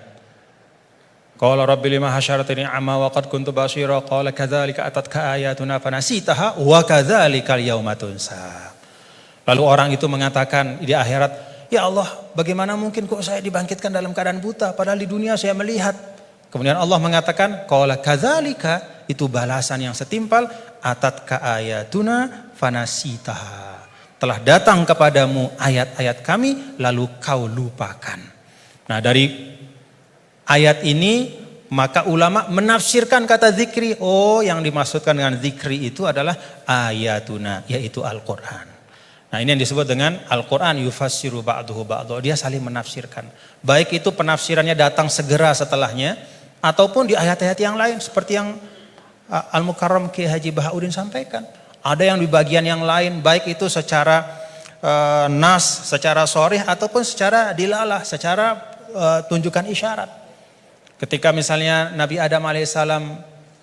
Qala rabbi lima hasyartani a'ma wa qad kuntu basira qala kadzalika atatka ayatuna fanasitaha wa kadzalikal yauma tunsa. Lalu orang itu mengatakan di akhirat, ya Allah, bagaimana mungkin kok saya dibangkitkan dalam keadaan buta padahal di dunia saya melihat. Kemudian Allah mengatakan qala kadzalika, itu balasan yang setimpal, atatka ayatuna fanasitaha. Telah datang kepadamu ayat-ayat kami lalu kau lupakan. Nah, dari ayat ini maka ulama menafsirkan kata zikri. Oh, yang dimaksudkan dengan zikri itu adalah ayatuna, yaitu Al-Quran. Nah, ini yang disebut dengan Al-Quran yufassiru ba'duhu ba'du. Dia saling menafsirkan. Baik itu penafsirannya datang segera setelahnya, ataupun di ayat-ayat yang lain. Seperti yang Al-Mukarram Kiai Haji Bahauddin sampaikan. Ada yang di bagian yang lain, baik itu secara nas, secara sharih, ataupun secara dilalah, secara tunjukkan isyarat. Ketika misalnya Nabi Adam alaihissalam,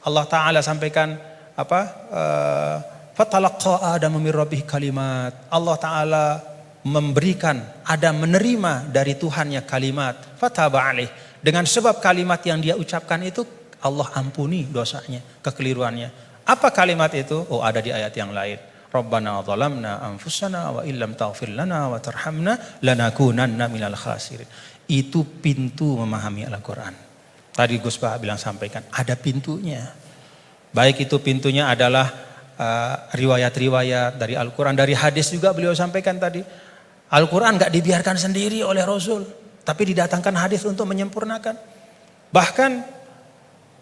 Allah Ta'ala sampaikan Fatalaqa Adam min rabbih kalimat. Allah Ta'ala memberikan Adam menerima dari Tuhannya kalimat. Fataba alaih. Dengan sebab kalimat yang dia ucapkan itu Allah ampuni dosanya, kekeliruannya. Apa kalimat itu? Oh, ada di ayat yang lain. Rabbana zalamna anfusana wa illam taghfir lana wa tarhamna lanakunanna minal khasirin. Itu pintu memahami Al-Quran. Tadi Gus Bah bilang sampaikan, ada pintunya. Baik itu pintunya adalah riwayat-riwayat dari Al-Quran, dari hadis juga beliau sampaikan tadi. Al-Quran gak dibiarkan sendiri oleh Rasul, tapi didatangkan hadis untuk menyempurnakan. Bahkan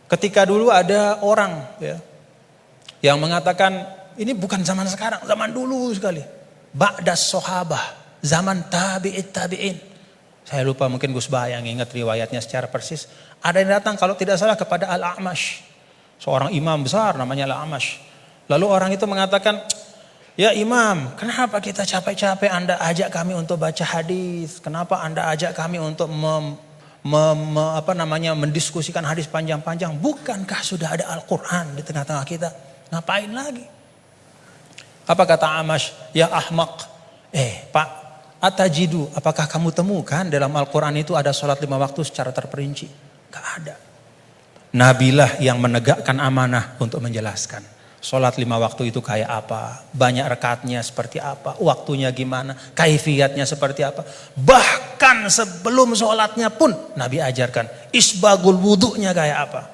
ketika dulu ada orang yang mengatakan, ini bukan zaman sekarang, zaman dulu sekali. Ba'das sahabah, zaman tabi'in. Saya lupa, mungkin Gus Bah yang ingat riwayatnya secara persis. Ada yang datang kalau tidak salah kepada Al-A'mash, seorang imam besar namanya Al-A'mash. Lalu orang itu mengatakan, ya imam, kenapa kita capek-capek Anda ajak kami untuk baca hadis? Kenapa Anda ajak kami untuk mendiskusikan hadis panjang-panjang? Bukankah sudah ada Al-Quran di tengah-tengah kita? Ngapain lagi? Apa kata Amash? Ya ahmaq. Pak, atajidu, apakah kamu temukan dalam Al-Quran itu ada sholat 5 waktu secara terperinci? Gak ada. Nabilah yang menegakkan amanah untuk menjelaskan. Sholat 5 waktu itu kayak apa? Banyak rakaatnya seperti apa? Waktunya gimana? Kaifiyatnya seperti apa? Bahkan sebelum sholatnya pun Nabi ajarkan. Isbagul wudunya kayak apa?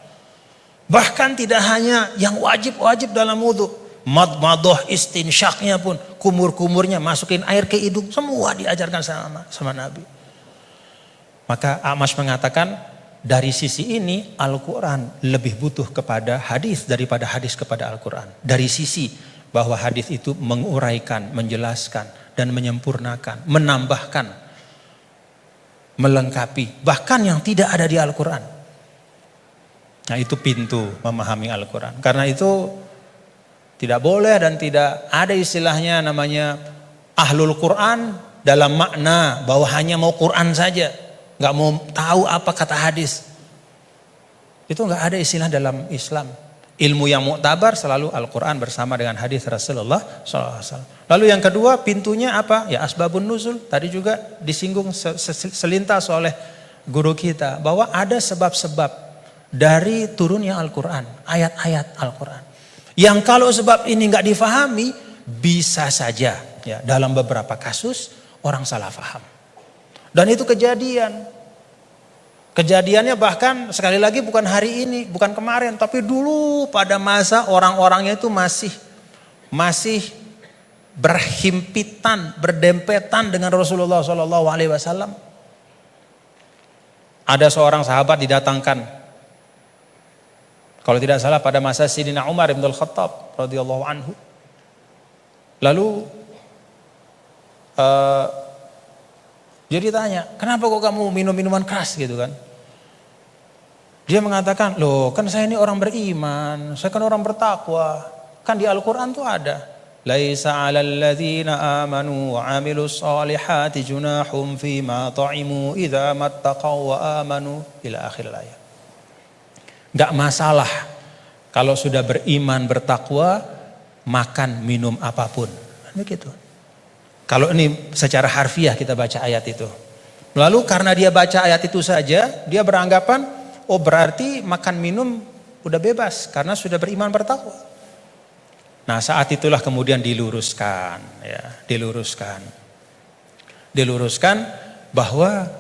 Bahkan tidak hanya yang wajib-wajib dalam wudu. Madmadoh istinsyaknya pun. Kumur-kumurnya masukin air ke hidung. Semua diajarkan sama Nabi. Maka Amash mengatakan, dari sisi ini Al-Quran lebih butuh kepada hadis daripada hadis kepada Al-Quran. Dari sisi bahwa hadis itu menguraikan, menjelaskan, dan menyempurnakan, menambahkan, melengkapi, bahkan yang tidak ada di Al-Quran. Nah, itu pintu memahami Al-Quran. Karena itu tidak boleh dan tidak ada istilahnya namanya Ahlul Quran dalam makna bahwa hanya mau Quran saja. Gak mau tahu apa kata hadis. Itu gak ada istilah dalam Islam. Ilmu yang muktabar selalu Al-Quran bersama dengan hadis Rasulullah SAW. Lalu yang kedua pintunya apa? Ya asbabun nuzul. Tadi juga disinggung selintas oleh guru kita. Bahwa ada sebab-sebab dari turunnya Al-Quran. Ayat-ayat Al-Quran. Yang kalau sebab ini gak difahami, bisa saja ya, dalam beberapa kasus orang salah faham. Dan itu kejadian. Kejadiannya bahkan sekali lagi bukan hari ini, bukan kemarin, tapi dulu pada masa orang-orangnya itu masih berhimpitan, berdempetan dengan Rasulullah SAW. Ada seorang sahabat didatangkan, kalau tidak salah pada masa Sayyidina Umar bin Al-Khattab radhiyallahu anhu. Lalu dia ditanya, kenapa kok kamu minum minuman keras gitu kan? Dia mengatakan, loh kan saya ini orang beriman, saya kan orang bertakwa. Kan di Al-Quran tuh ada. Laisa 'alal ladzina amanu wa 'amilus solihati junahum fima ta'imu idza mattaqaw wa amanu ila akhir ayat. Enggak masalah kalau sudah beriman bertakwa makan minum apapun. Begitu. Kalau ini secara harfiah kita baca ayat itu. Lalu karena dia baca ayat itu saja, dia beranggapan, oh berarti makan minum udah bebas karena sudah beriman bertakwa. Nah saat itulah kemudian diluruskan bahwa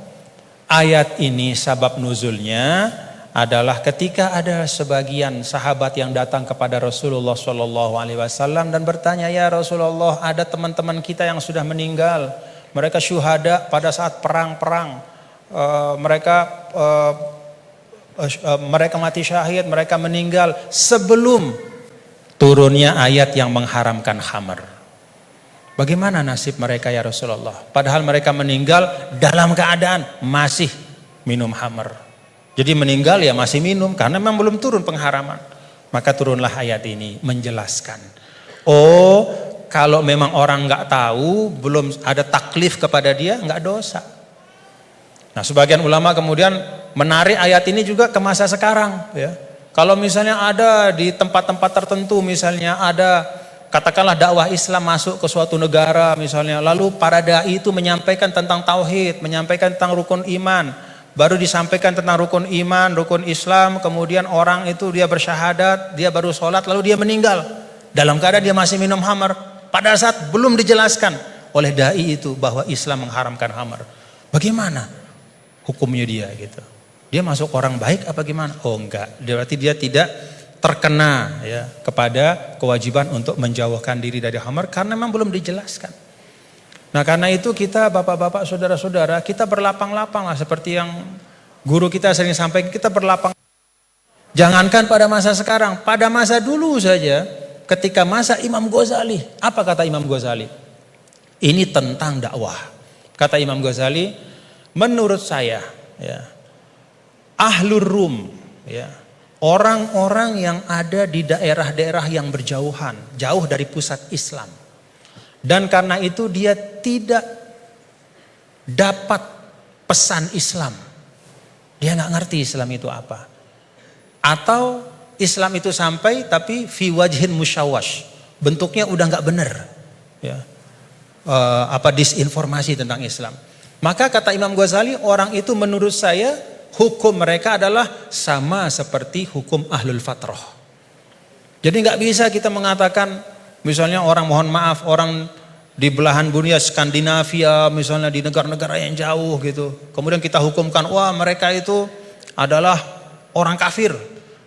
ayat ini sabab nuzulnya adalah ketika ada sebagian sahabat yang datang kepada Rasulullah SAW dan bertanya, ya Rasulullah, ada teman-teman kita yang sudah meninggal, mereka syuhada pada saat perang-perang, mereka mati syahid, mereka meninggal sebelum turunnya ayat yang mengharamkan khamar. Bagaimana nasib mereka ya Rasulullah? Padahal mereka meninggal dalam keadaan masih minum khamr. Jadi meninggal ya masih minum karena memang belum turun pengharaman. Maka turunlah ayat ini menjelaskan. Oh, kalau memang orang nggak tahu, belum ada taklif kepada dia, nggak dosa. Nah, sebagian ulama kemudian menarik ayat ini juga ke masa sekarang. Ya. Kalau misalnya ada di tempat-tempat tertentu, misalnya ada katakanlah dakwah Islam masuk ke suatu negara misalnya, lalu para dai itu menyampaikan tentang tauhid, menyampaikan tentang rukun iman, baru disampaikan tentang rukun iman, rukun Islam, kemudian orang itu dia bersyahadat, dia baru sholat, lalu dia meninggal dalam keadaan dia masih minum khamar, pada saat belum dijelaskan oleh dai itu bahwa Islam mengharamkan khamar. Bagaimana hukumnya dia gitu? Dia masuk orang baik apa gimana? Oh enggak, berarti dia tidak terkena ya kepada kewajiban untuk menjauhkan diri dari khamar karena memang belum dijelaskan. Nah, karena itu kita bapak-bapak, saudara-saudara, kita berlapang-lapang lah seperti yang guru kita sering sampaikan, kita berlapang. Jangankan pada masa sekarang, pada masa dulu saja ketika masa Imam Ghazali, apa kata Imam Ghazali? Ini tentang dakwah. Kata Imam Ghazali, menurut saya ya, Ahlur Rum ya, orang-orang yang ada di daerah-daerah yang berjauhan, jauh dari pusat Islam. Dan karena itu dia tidak dapat pesan Islam. Dia nggak ngerti Islam itu apa. Atau Islam itu sampai tapi fi wajhin musyawash. Bentuknya udah nggak benar. Ya. Disinformasi tentang Islam. Maka kata Imam Ghazali, orang itu menurut saya hukum mereka adalah sama seperti hukum ahlul fatrah. Jadi nggak bisa kita mengatakan misalnya orang, mohon maaf, orang di belahan dunia Skandinavia misalnya di negara-negara yang jauh gitu. Kemudian kita hukumkan, wah mereka itu adalah orang kafir.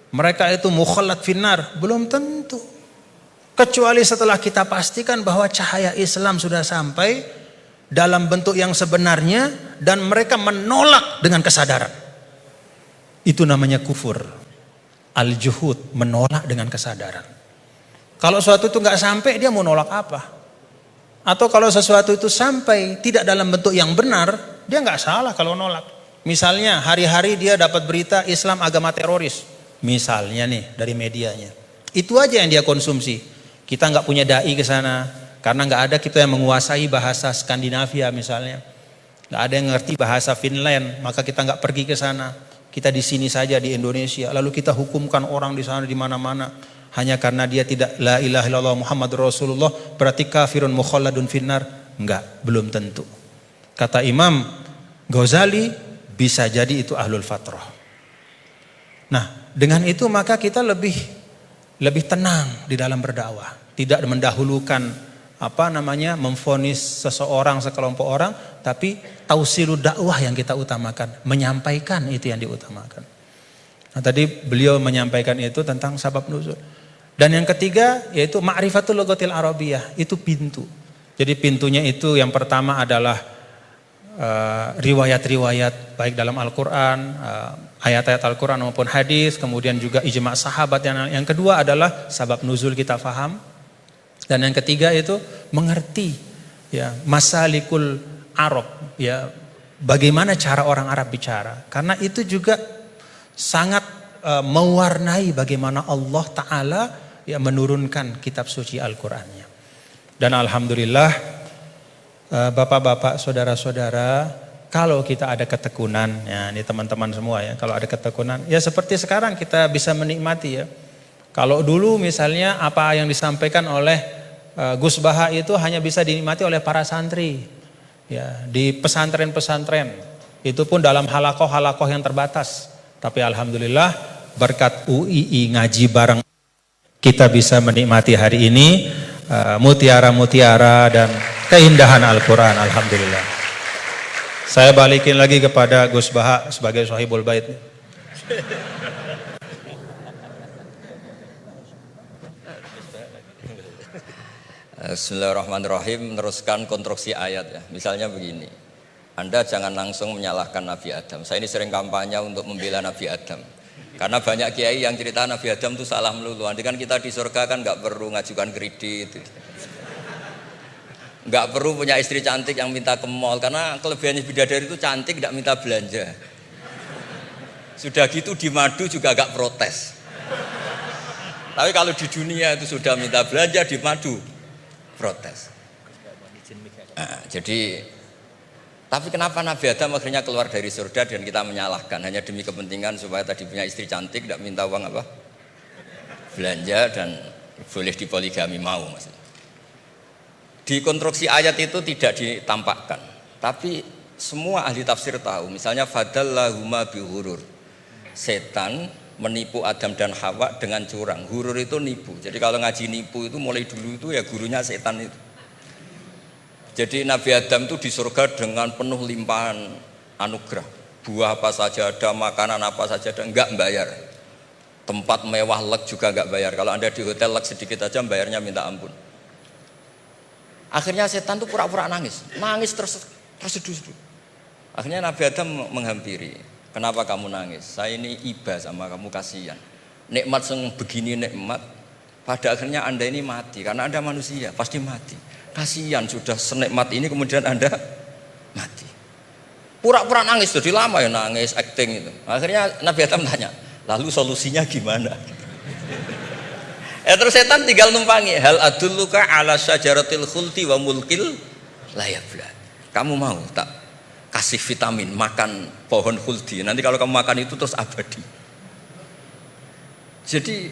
Mereka itu mukhallat finnar. Belum tentu. Kecuali setelah kita pastikan bahwa cahaya Islam sudah sampai dalam bentuk yang sebenarnya dan mereka menolak dengan kesadaran. Itu namanya kufur. Al-juhud, menolak dengan kesadaran. Kalau sesuatu itu nggak sampai, dia mau nolak apa? Atau kalau sesuatu itu sampai tidak dalam bentuk yang benar, dia nggak salah kalau nolak. Misalnya hari-hari dia dapat berita Islam agama teroris, misalnya nih dari medianya. Itu aja yang dia konsumsi. Kita nggak punya dai ke sana karena nggak ada kita yang menguasai bahasa Skandinavia misalnya. Nggak ada yang ngerti bahasa Finland, maka kita nggak pergi ke sana. Kita di sini saja di Indonesia, lalu kita hukumkan orang di sana di mana-mana hanya karena dia tidak la ilaha illallah Muhammadur Rasulullah berarti kafirun mukhalladun finnar. Enggak, belum tentu. Kata Imam Ghazali, bisa jadi itu ahlul fatrah. Nah, dengan itu maka kita lebih tenang di dalam berdakwah, tidak mendahulukan memvonis seseorang, sekelompok orang, tapi tausilud dakwah yang kita utamakan, menyampaikan itu yang diutamakan. Nah, tadi beliau menyampaikan itu tentang sabab nuzul. Dan yang ketiga yaitu ma'rifatul lughatil arabiyyah, itu pintu. Jadi pintunya itu yang pertama adalah riwayat-riwayat baik dalam Al-Qur'an, ayat-ayat Al-Qur'an maupun hadis, kemudian juga ijma' sahabat. Yang kedua adalah sabab nuzul kita faham. Dan yang ketiga itu mengerti ya masalikul Arab, ya bagaimana cara orang Arab bicara. Karena itu juga sangat mewarnai bagaimana Allah Ta'ala ya menurunkan kitab suci Al-Qur'annya. Dan alhamdulillah bapak-bapak, saudara-saudara, kalau kita ada ketekunan, ya ini teman-teman semua ya, kalau ada ketekunan, ya seperti sekarang kita bisa menikmati ya. Kalau dulu misalnya apa yang disampaikan oleh Gus Baha itu hanya bisa dinikmati oleh para santri ya, di pesantren-pesantren, itu pun dalam halakoh-halakoh yang terbatas. Tapi alhamdulillah berkat UII ngaji bareng kita bisa menikmati hari ini mutiara-mutiara dan keindahan Al-Quran. Alhamdulillah. Saya balikin lagi kepada Gus Baha sebagai Sohibul Bait. Bismillahirrahmanirrahim. Meneruskan konstruksi ayat ya. Misalnya begini, Anda jangan langsung menyalahkan Nabi Adam. Saya ini sering kampanye untuk membela Nabi Adam. Karena banyak kiai yang cerita Nabi Adam itu salah melulu. Nanti kan kita di surga kan nggak perlu ngajukan kredit. nggak perlu punya istri cantik yang minta ke mall, karena kelebihannya bidadari itu cantik, tidak minta belanja. Sudah gitu di madu juga agak protes. Tapi kalau di dunia itu sudah minta belanja, di madu protes. Nah, jadi, tapi kenapa Nabi Adam akhirnya keluar dari surga dan kita menyalahkan hanya demi kepentingan supaya tadi punya istri cantik, tidak minta uang apa? Belanja dan boleh dipoligami mau maksudnya. Di konstruksi ayat itu tidak ditampakkan, tapi semua ahli tafsir tahu. Misalnya fadallahuma bihurur, setan menipu Adam dan Hawa dengan curang. Hurur itu nipu. Jadi kalau ngaji nipu itu mulai dulu itu ya gurunya setan itu. Jadi Nabi Adam itu di surga dengan penuh limpahan anugerah. Buah apa saja ada, makanan apa saja ada, enggak bayar. Tempat mewah lek juga enggak bayar. Kalau Anda di hotel lek sedikit aja bayarnya minta ampun. Akhirnya setan tuh pura-pura nangis terseduh-seduh. Akhirnya Nabi Adam menghampiri. Kenapa kamu nangis? Saya ini iba sama kamu, kasihan. Nikmat yang begini nikmat, pada akhirnya Anda ini mati. Karena Anda manusia, pasti mati. Kasihan sudah senikmat ini kemudian Anda mati. Pura-pura nangis, jadi lama ya nangis, acting itu. Akhirnya Nabi Adam tanya, lalu solusinya gimana? Terus setan tinggal numpangi. Hal adulluka ala syajaratil khuldi wa mulkil la yabla. Kamu mau tak kasih vitamin, makan pohon khuldi. Nanti kalau kamu makan itu terus abadi. Jadi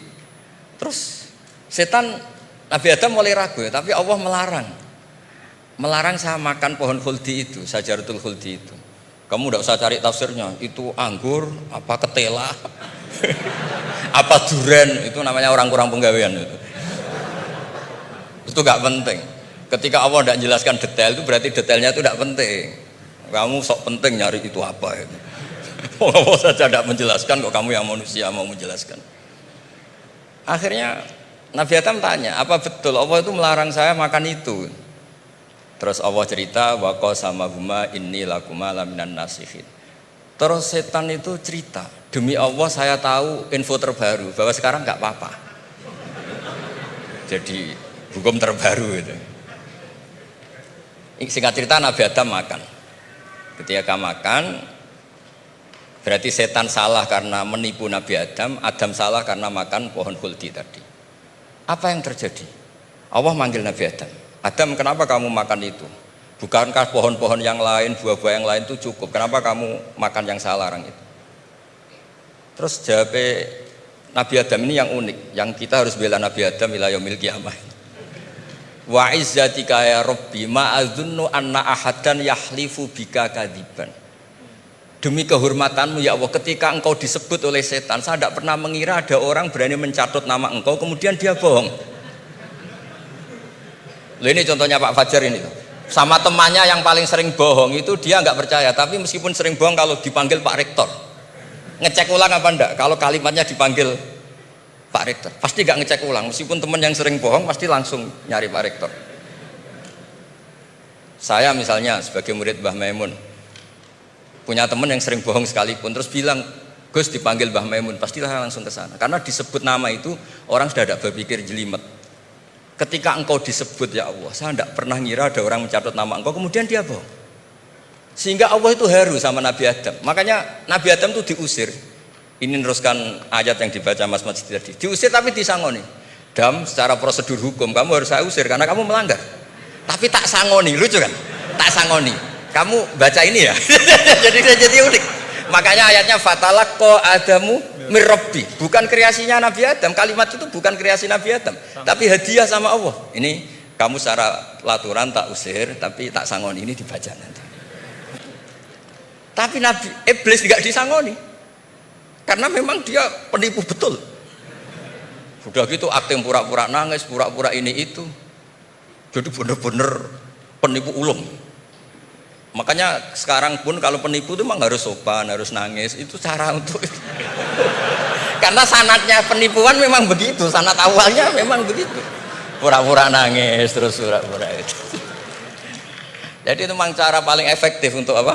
terus setan, Nabi Adam mulai ragu ya, tapi Allah melarang. Melarang saya makan pohon khuldi itu, syajaratul khuldi itu. Kamu tidak usah cari tafsirnya, itu anggur, apa ketela, apa duren, itu namanya orang kurang penggawean itu. Itu gak penting. Ketika Allah tidak jelaskan detail itu berarti detailnya itu tidak penting. Kamu sok penting nyari itu apa itu. Allah saja tidak menjelaskan, kok kamu yang manusia mau menjelaskan. Akhirnya Nabi Adam tanya, apa betul Allah itu melarang saya makan itu? Terus Allah cerita, wa qasamahuma inni lakuma laminan nasihin. Terus setan itu cerita, demi Allah saya tahu info terbaru bahwa sekarang nggak apa-apa. Jadi hukum terbaru itu. Singkat cerita Nabi Adam makan. Ketika makan, berarti setan salah karena menipu Nabi Adam, Adam salah karena makan pohon khuldi tadi. Apa yang terjadi? Allah manggil Nabi Adam. Adam, kenapa kamu makan itu? Bukankah pohon-pohon yang lain, buah-buah yang lain itu cukup? Kenapa kamu makan yang saya larang itu? Terus jawab Nabi Adam ini yang unik, yang kita harus bela Nabi Adam ila yaumil qiyamah. Wa izzatika ya Rabbi ma adzunnu anna ahadan yahlifu bika kadziban. Demi kehormatanmu ya Allah, ketika engkau disebut oleh setan, saya tidak pernah mengira ada orang berani mencatut nama engkau kemudian dia bohong. Loh, ini contohnya Pak Fajar ini sama temannya yang paling sering bohong itu dia nggak percaya, tapi meskipun sering bohong kalau dipanggil Pak Rektor ngecek ulang apa enggak, kalau kalimatnya dipanggil Pak Rektor pasti nggak ngecek ulang, meskipun teman yang sering bohong pasti langsung nyari Pak Rektor. Saya misalnya sebagai murid Mbah Maimun punya teman yang sering bohong sekalipun terus bilang Gus dipanggil Mbah Maimun, pastilah langsung ke sana karena disebut nama itu orang sudah tidak berpikir jelimet. Ketika engkau disebut ya Allah, saya tidak pernah ngira ada orang mencatat nama engkau kemudian dia bohong. Sehingga Allah itu haru sama Nabi Adam. Makanya Nabi Adam itu diusir. Ini meneruskan ayat yang dibaca Mas Masjid tadi. Diusir tapi disangoni. Dam, secara prosedur hukum kamu harus saya usir karena kamu melanggar. Tapi tak sangoni, lucu kan? Tak sangoni. Kamu baca ini ya. jadi unik. Makanya ayatnya fatalaqqa Adamu mir Rabbi, bukan kreasinya Nabi Adam. Kalimat itu bukan kreasi Nabi Adam, tapi hadiah sama Allah. Ini kamu secara laturan tak usir, tapi tak sangoni, ini dibaca nanti. Tapi Nabi Iblis tidak disangoni, karena memang dia penipu betul. Sudah gitu akting pura-pura nangis, pura-pura ini itu, jadi benar-benar penipu ulung. Makanya sekarang pun kalau penipu itu memang harus sopan, harus nangis, itu cara untuk itu. Karena sanatnya penipuan memang begitu, sanat awalnya memang begitu. Pura-pura nangis, terus pura-pura itu. Jadi itu memang cara paling efektif untuk apa?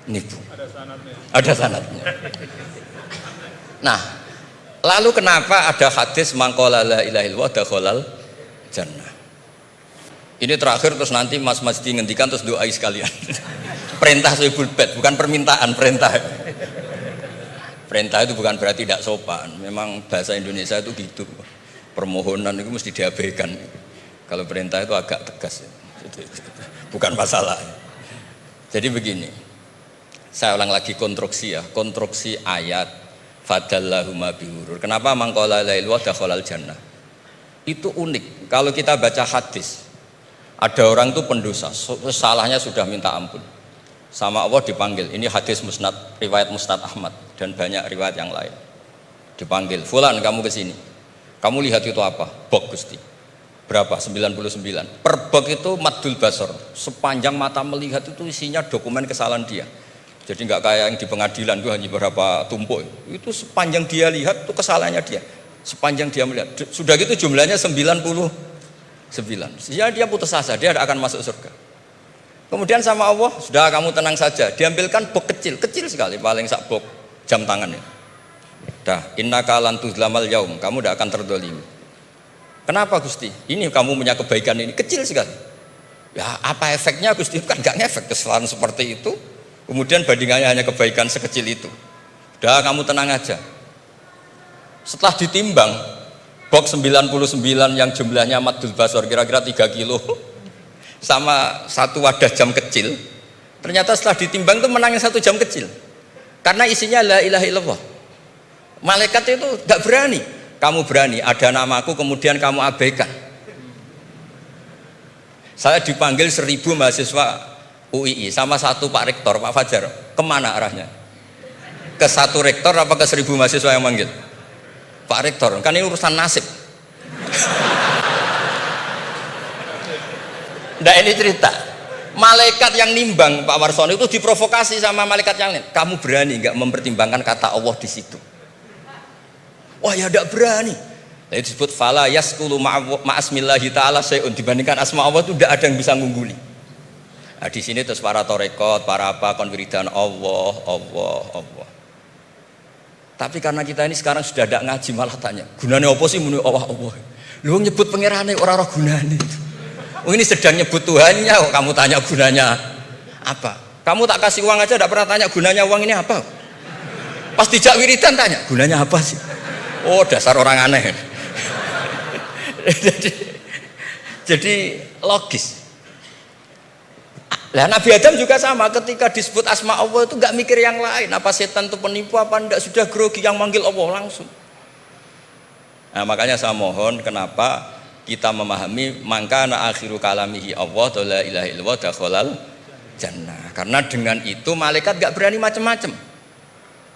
Nipu. Ada sanatnya. Nah, lalu kenapa ada hadis mangqala la ilaha illallah dakhalal jannah? Ini terakhir terus nanti Mas Masdi ngendikan terus doai sekalian. Perintah sohibul bait, bukan permintaan, perintah. Perintah itu bukan berarti tidak sopan. Memang bahasa Indonesia itu gitu. Permohonan itu mesti diabaikan. Kalau perintah itu agak tegas. Bukan masalah. Jadi begini. Saya ulang lagi konstruksi ya, konstruksi ayat fadallahuma bihurur. Kenapa mangqala la ilaha dakhalal jannah? Itu unik. Kalau kita baca hadis, ada orang itu pendosa, salahnya sudah minta ampun. Sama Allah dipanggil. Ini hadis musnad, riwayat Musnad Ahmad dan banyak riwayat yang lain. Dipanggil, "Fulan, kamu ke sini. Kamu lihat itu apa?" "Bok, Gusti." "Berapa?" 99. Per bok itu maddul basor. Sepanjang mata melihat itu isinya dokumen kesalahan dia. Jadi nggak kayak yang di pengadilan itu hanya beberapa tumpuk. Itu sepanjang dia lihat itu kesalahannya dia. Sepanjang dia melihat. Sudah gitu jumlahnya 99. Sehingga dia putus asa, dia akan masuk surga. Kemudian sama Allah, sudah kamu tenang saja. Diambilkan bok kecil, kecil sekali, paling sak bok jam tangannya. Dah, innaka lan tuzlamal yaum, kamu tidak akan terdolimi. Kenapa Gusti? Ini kamu punya kebaikan ini kecil sekali. Ya apa efeknya Gusti? Kan nggak ngefek kesalahan seperti itu. Kemudian bandingannya hanya kebaikan sekecil itu. Dah, kamu tenang aja. Setelah ditimbang, bok 99 yang jumlahnya maddul basor kira-kira 3 kilo. Sama satu wadah jam kecil, ternyata setelah ditimbang itu menangin 1 jam kecil karena isinya la ilaha illallah. Malaikat itu gak berani. Kamu berani, ada namaku kemudian kamu abaikan. Saya dipanggil 1000 mahasiswa UII sama satu Pak Rektor, Pak Fajar. Kemana arahnya? Ke satu rektor apa ke 1000 mahasiswa yang manggil? Pak Rektor, kan ini urusan nasib. Nah ini cerita, malaikat yang nimbang Pak Warsono itu diprovokasi sama malaikat yang lain. Kamu berani nggak mempertimbangkan kata Allah di situ? Wah ya tidak berani. Nah, itu disebut fala yaskulu ma'asmillahi ta'ala syai'un, dibandingkan asma Allah itu tidak ada yang bisa ngungguli. Nah, di sini terus para torekot, para apa konwiridan Allah. Tapi karena kita ini sekarang sudah tidak ngaji malah tanya, gunanya apa sih muni Allah? Lu nyebut pangerane orang gunane itu. Oh ini sedang nyebut Tuhannya, kok kamu tanya gunanya apa? Kamu tak kasih uang aja, tidak pernah tanya gunanya uang ini apa? Pas dijak wiridan tanya, gunanya apa sih? Oh dasar orang aneh. jadi logis. Lah Nabi Adam juga sama, ketika disebut asma Allah itu nggak mikir yang lain. Apa setan itu penipu apa enggak, sudah grogi yang manggil Allah langsung. Nah makanya saya mohon, kenapa kita memahami mangkana akhiru kalamihi Allah la ilaha illallah dakhalal jannah. Karena dengan itu malaikat gak berani macam-macam.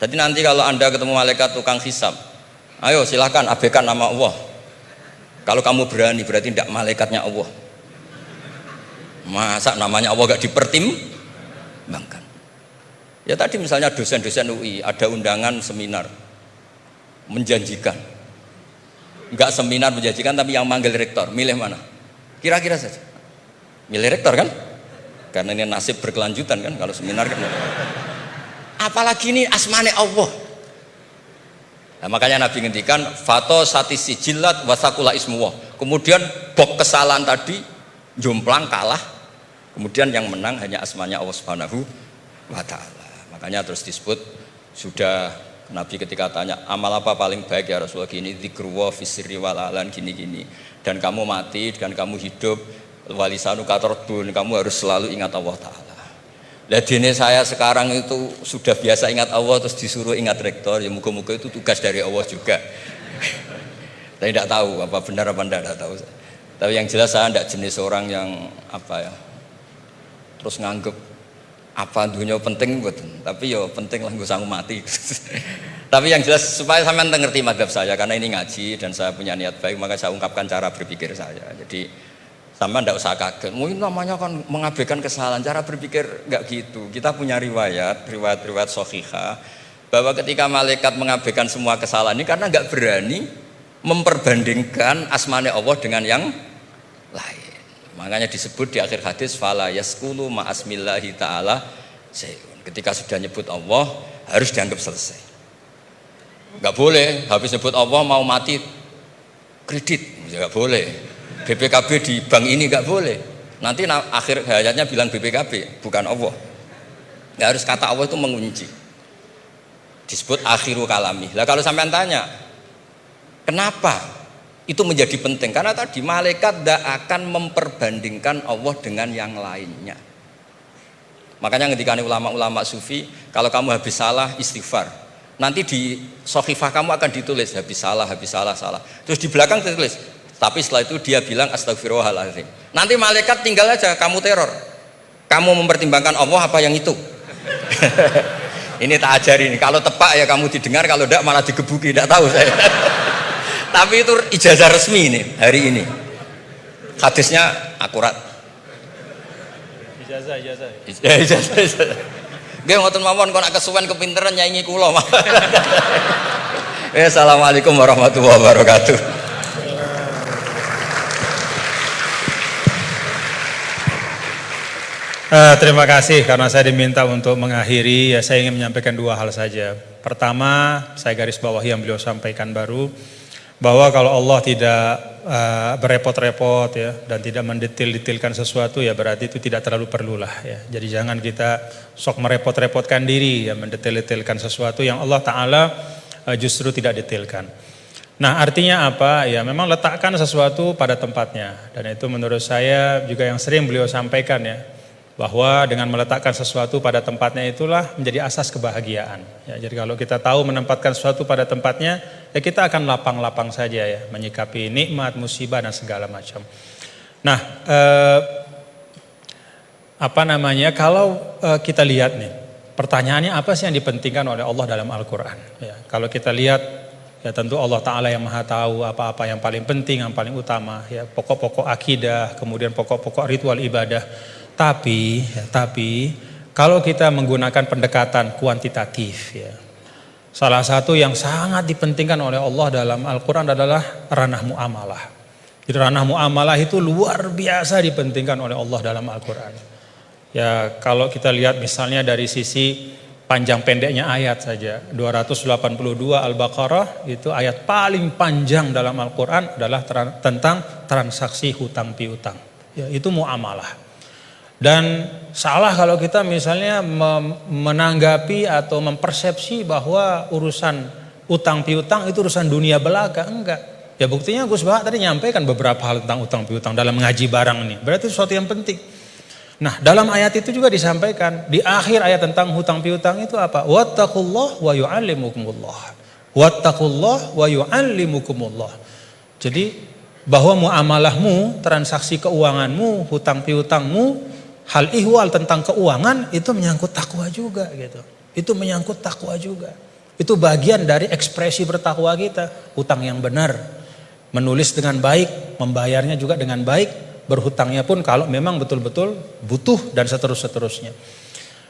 Jadi nanti kalau Anda ketemu malaikat tukang hisab, ayo silahkan abaikan nama Allah. Kalau kamu berani berarti tidak malaikatnya Allah. Masa namanya Allah gak dipertimbangkan? Ya tadi misalnya dosen-dosen UI ada undangan seminar menjanjikan. Enggak seminar menjanjikan tapi yang manggil rektor, milih mana? Kira-kira saja. Milih rektor kan? Karena ini nasib berkelanjutan kan kalau seminar kan. Apalagi ini asmane Allah. Nah, makanya Nabi ngendikan fato satisi jilat wasakula ismuwah. Kemudian bok kesalahan tadi jomplang kalah. Kemudian yang menang hanya asmanya Allah Subhanahu wa taala. Makanya terus disebut sudah Nabi ketika tanya amal apa paling baik ya Rasulullah, gini dzikrullah fisri wal alan gini dan kamu mati dan kamu hidup walisanu katordun, kamu harus selalu ingat Allah taala. Lah dene saya sekarang itu sudah biasa ingat Allah terus disuruh ingat rektor, ya muga-muga itu tugas dari Allah juga. Saya tidak tahu apa benar apa tidak tahu. Tapi yang jelas saya tidak jenis orang yang apa ya terus nganggep apa dunia penting betul, tapi yo penting lah gue sanggup mati. Tapi yang jelas supaya sampean ngerti madhab saya, karena ini ngaji dan saya punya niat baik, maka saya ungkapkan cara berpikir saya. Jadi sampean tidak usah kaget, mungkin namanya kan mengabaikan kesalahan, cara berpikir nggak gitu. Kita punya riwayat sahihah bahwa ketika malaikat mengabaikan semua kesalahan ini karena nggak berani memperbandingkan asmane Allah dengan yang lain. Makanya disebut di akhir hadis fala yaskulu ma'asmillahi ta'ala syai'un. Ketika sudah nyebut Allah harus dianggap selesai. Enggak boleh habis nyebut Allah mau mati kredit, enggak boleh. BPKB di bank ini enggak boleh. Nanti akhir hayatnya bilang BPKB, bukan Allah. Nggak harus kata Allah itu mengunci. Disebut akhiru kalami. Lah kalau sampean tanya, kenapa itu menjadi penting? Karena tadi malaikat tidak akan memperbandingkan Allah dengan yang lainnya. Makanya ketika ulama-ulama sufi, kalau kamu habis salah istighfar, nanti di sohifah kamu akan ditulis habis salah, salah. Terus di belakang ditulis, tapi setelah itu dia bilang astagfirullahaladzim. Nanti malaikat tinggal aja kamu teror. Kamu mempertimbangkan Allah apa yang itu? Ini tak ajarin. Kalau tepak ya kamu didengar, kalau tidak malah digebuki. Tidak tahu saya. Tapi itu ijazah resmi ini hari ini. Hadisnya akurat. Ijazah. Nggih ngoten mawon kok nak kesuwen kepinteran nyanyi kula. Assalamualaikum warahmatullahi wabarakatuh. Terima kasih karena saya diminta untuk mengakhiri, ya saya ingin menyampaikan dua hal saja. Pertama, saya garis bawahi yang beliau sampaikan baru, bahwa kalau Allah tidak berepot-repot ya dan tidak mendetil-detilkan sesuatu, ya berarti itu tidak terlalu perlulah ya. Jadi jangan kita sok merepot-repotkan diri ya mendetil-detilkan sesuatu yang Allah Ta'ala justru tidak detilkan. Nah artinya apa? Ya memang letakkan sesuatu pada tempatnya, dan itu menurut saya juga yang sering beliau sampaikan ya, bahwa dengan meletakkan sesuatu pada tempatnya itulah menjadi asas kebahagiaan. Ya, jadi kalau kita tahu menempatkan sesuatu pada tempatnya, ya kita akan lapang-lapang saja ya, menyikapi nikmat, musibah dan segala macam. Nah, kalau kita lihat nih, pertanyaannya apa sih yang dipentingkan oleh Allah dalam Al-Quran? Ya, kalau kita lihat, ya tentu Allah Ta'ala yang maha tahu apa-apa yang paling penting, yang paling utama. Ya, pokok-pokok akidah, kemudian pokok-pokok ritual ibadah. Tapi kalau kita menggunakan pendekatan kuantitatif ya, salah satu yang sangat dipentingkan oleh Allah dalam Al-Quran adalah ranah muamalah. Jadi ranah muamalah itu luar biasa dipentingkan oleh Allah dalam Al-Quran. Ya kalau kita lihat misalnya dari sisi panjang pendeknya ayat saja, 282 Al-Baqarah itu ayat paling panjang dalam Al-Quran adalah tentang transaksi hutang piutang. Ya, itu muamalah. Dan salah kalau kita misalnya menanggapi atau mempersepsi bahwa urusan utang piutang itu urusan dunia belaka. Enggak. Ya buktinya Gus Bahak tadi nyampaikan beberapa hal tentang utang piutang dalam mengaji barang ini. Berarti sesuatu yang penting. Nah dalam ayat itu juga disampaikan, di akhir ayat tentang hutang piutang itu apa? Wattaqullah wa yu'allimukumullah. Wattaqullah wa yu'allimukumullah. Jadi bahwa muamalahmu, transaksi keuanganmu, hutang piutangmu, hal ihwal tentang keuangan itu menyangkut takwa juga gitu. Itu menyangkut takwa juga. Itu bagian dari ekspresi bertakwa kita. Hutang yang benar, menulis dengan baik, membayarnya juga dengan baik, berhutangnya pun kalau memang betul-betul butuh dan seterusnya.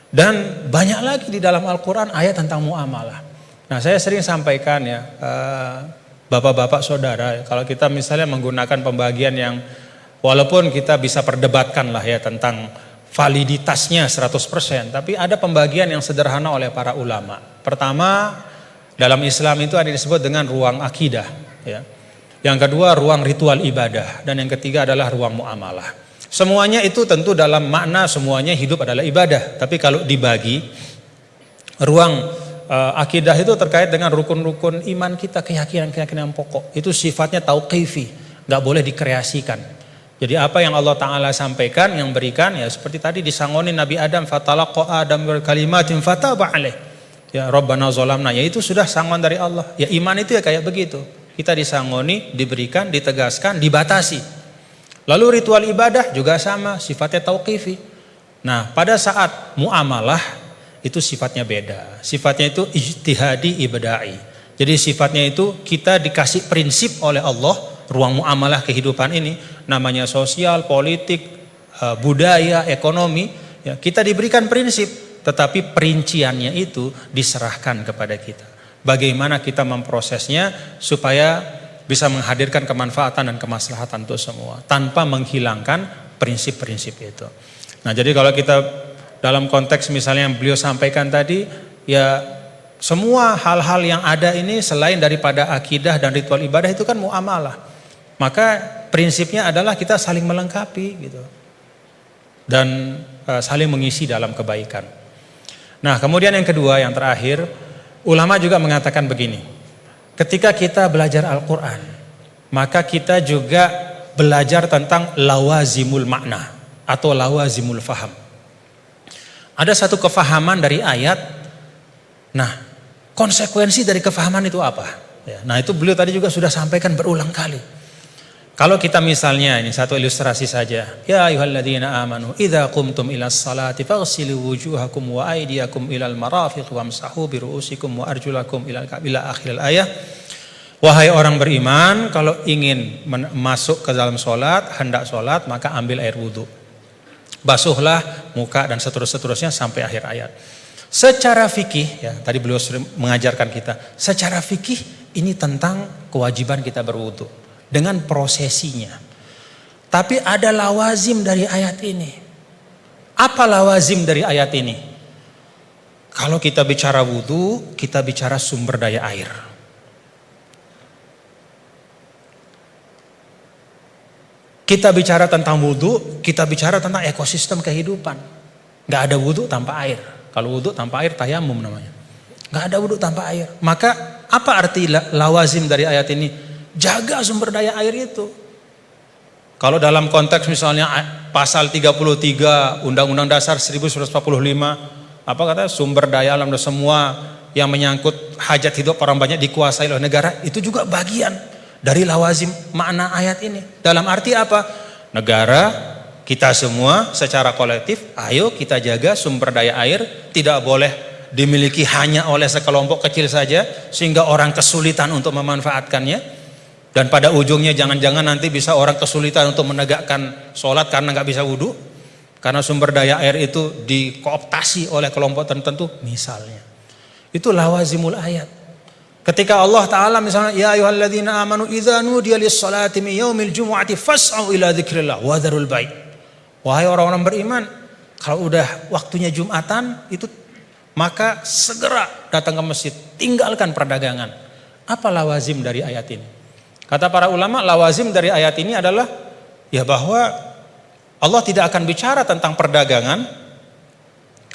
Dan banyak lagi di dalam Al-Quran ayat tentang muamalah. Nah saya sering sampaikan ya, bapak-bapak saudara, kalau kita misalnya menggunakan pembagian yang walaupun kita bisa perdebatkan lah ya tentang validitasnya 100%, tapi ada pembagian yang sederhana oleh para ulama. Pertama, dalam Islam itu ada disebut dengan ruang akidah ya. Yang kedua ruang ritual ibadah, dan yang ketiga adalah ruang muamalah. Semuanya itu tentu dalam makna semuanya hidup adalah ibadah, tapi kalau dibagi ruang akidah itu terkait dengan rukun-rukun iman kita, keyakinan-keyakinan pokok. Itu sifatnya tauqifi, enggak boleh dikreasikan. Jadi apa yang Allah Ta'ala sampaikan, yang berikan ya seperti tadi disangoni Nabi Adam, fatalaqa Adam bil kalimatin fataba alaih. Ya Rabbana zalamna, ya itu sudah sangon dari Allah. Ya iman itu ya kayak begitu. Kita disangoni, diberikan, ditegaskan, dibatasi. Lalu ritual ibadah juga sama, sifatnya tauqifi. Nah, pada saat muamalah itu sifatnya beda. Sifatnya itu ijtihadi ibada'i. Jadi sifatnya itu kita dikasih prinsip oleh Allah. Ruang muamalah kehidupan ini namanya sosial, politik, budaya, ekonomi ya, kita diberikan prinsip, tetapi perinciannya itu diserahkan kepada kita. Bagaimana kita memprosesnya supaya bisa menghadirkan kemanfaatan dan kemaslahatan untuk semua tanpa menghilangkan prinsip-prinsip itu. Nah, jadi kalau kita dalam konteks misalnya yang beliau sampaikan tadi, ya semua hal-hal yang ada ini selain daripada akidah dan ritual ibadah itu kan muamalah. Maka prinsipnya adalah kita saling melengkapi gitu. dan saling mengisi dalam kebaikan. Nah, kemudian yang kedua, yang terakhir, ulama juga mengatakan begini. Ketika kita belajar Al-Quran, maka kita juga belajar tentang lawazimul makna atau lawazimul faham. Ada satu kefahaman dari ayat. Nah, konsekuensi dari kefahaman itu apa? Ya, nah, itu beliau tadi juga sudah sampaikan berulang kali. Kalau kita misalnya, ini satu ilustrasi saja. Ya ayyuhalladzina amanu idza qumtum ilas salati faghsilu wujuhakum wa aydiyakum ilal marafiq wamsahu bi ru'usikum wa arjulakum ila akhiril ayah. Wahai orang beriman, kalau ingin masuk ke dalam solat, hendak solat, maka ambil air wudhu. Basuhlah muka dan seterusnya sampai akhir ayat. Secara fikih, ya tadi beliau sering mengajarkan kita, secara fikih ini tentang kewajiban kita berwudhu dengan prosesinya. Tapi ada lawazim dari ayat ini. Apa lawazim dari ayat ini? Kalau kita bicara wudhu, kita bicara sumber daya air. Kita bicara tentang wudhu, kita bicara tentang ekosistem kehidupan. Gak ada wudhu tanpa air. Kalau wudhu tanpa air, tayamum namanya. Gak ada wudhu tanpa air. Maka apa arti lawazim dari ayat ini? Jaga sumber daya air itu. Kalau dalam konteks misalnya pasal 33 Undang-Undang Dasar 1945, apa kata sumber daya alam dan semua yang menyangkut hajat hidup orang banyak dikuasai oleh negara, itu juga bagian dari lawazim makna ayat ini. Dalam arti apa? Negara, kita semua secara kolektif, ayo kita jaga sumber daya air, tidak boleh dimiliki hanya oleh sekelompok kecil saja sehingga orang kesulitan untuk memanfaatkannya. Dan pada ujungnya jangan-jangan nanti bisa orang kesulitan untuk menegakkan sholat karena nggak bisa wudhu, karena sumber daya air itu dikooptasi oleh kelompok tertentu misalnya. Itu lawazimul ayat. Ketika Allah Ta'ala misalnya, ya ayyuhalladzina amanu idza nudiya lis-salati min yaumil jumu'ati fas'au ila dzikrillah wa dzarul bai'. Wahai orang-orang beriman, kalau udah waktunya Jumatan itu maka segera datang ke masjid, tinggalkan perdagangan. Apa lawazim dari ayat ini? Kata para ulama, lawazim dari ayat ini adalah ya bahwa Allah tidak akan bicara tentang perdagangan.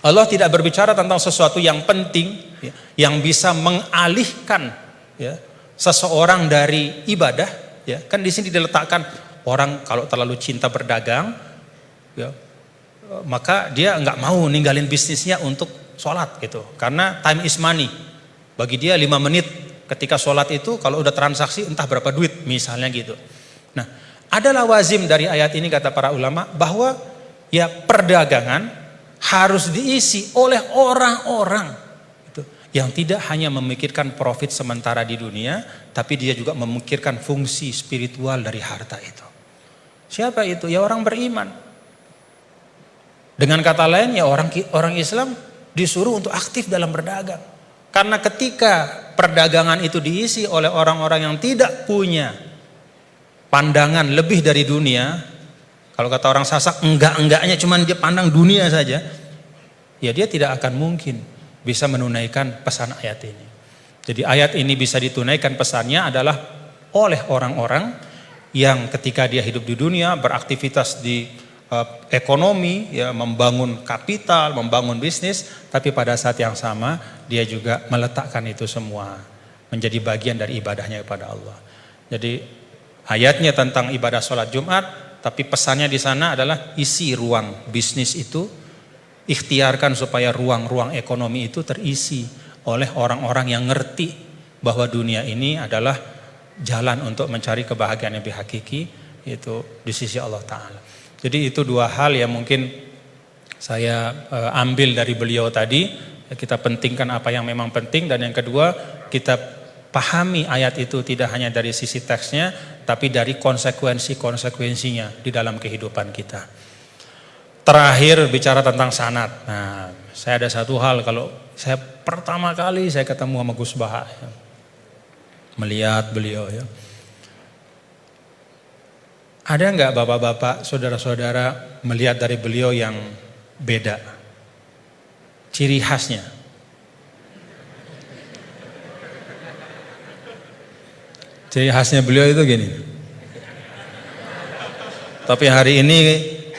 Allah tidak berbicara tentang sesuatu yang penting ya, yang bisa mengalihkan ya, seseorang dari ibadah ya. Kan di sini diletakkan orang kalau terlalu cinta berdagang ya, maka dia nggak mau ninggalin bisnisnya untuk sholat gitu. Karena time is money. Bagi dia 5 menit ketika sholat itu kalau udah transaksi entah berapa duit misalnya gitu. Nah, ada lawazim dari ayat ini kata para ulama bahwa ya perdagangan harus diisi oleh orang-orang gitu, yang tidak hanya memikirkan profit sementara di dunia, tapi dia juga memikirkan fungsi spiritual dari harta itu. Siapa itu? Ya orang beriman. Dengan kata lain ya orang Islam disuruh untuk aktif dalam berdagang. Karena ketika perdagangan itu diisi oleh orang-orang yang tidak punya pandangan lebih dari dunia, kalau kata orang Sasak enggak-enggaknya cuman dia pandang dunia saja, ya dia tidak akan mungkin bisa menunaikan pesan ayat ini. Jadi ayat ini bisa ditunaikan pesannya adalah oleh orang-orang yang ketika dia hidup di dunia beraktivitas di ekonomi, ya, membangun kapital, membangun bisnis, tapi pada saat yang sama dia juga meletakkan itu semua menjadi bagian dari ibadahnya kepada Allah. Jadi ayatnya tentang ibadah sholat Jumat, tapi pesannya di sana adalah isi ruang bisnis itu, ikhtiarkan supaya ruang-ruang ekonomi itu terisi oleh orang-orang yang ngerti bahwa dunia ini adalah jalan untuk mencari kebahagiaan yang lebih hakiki, itu di sisi Allah Ta'ala. Jadi itu 2 hal yang mungkin saya ambil dari beliau tadi. Kita pentingkan apa yang memang penting, dan yang kedua kita pahami ayat itu tidak hanya dari sisi teksnya, tapi dari konsekuensinya di dalam kehidupan kita. Terakhir bicara tentang sanad. Nah, saya ada satu hal, kalau saya pertama kali saya ketemu sama Gus Baha ya, melihat beliau ya. Ada enggak bapak-bapak, saudara-saudara melihat dari beliau yang beda? Ciri khasnya. Ciri khasnya beliau itu gini. Tapi hari ini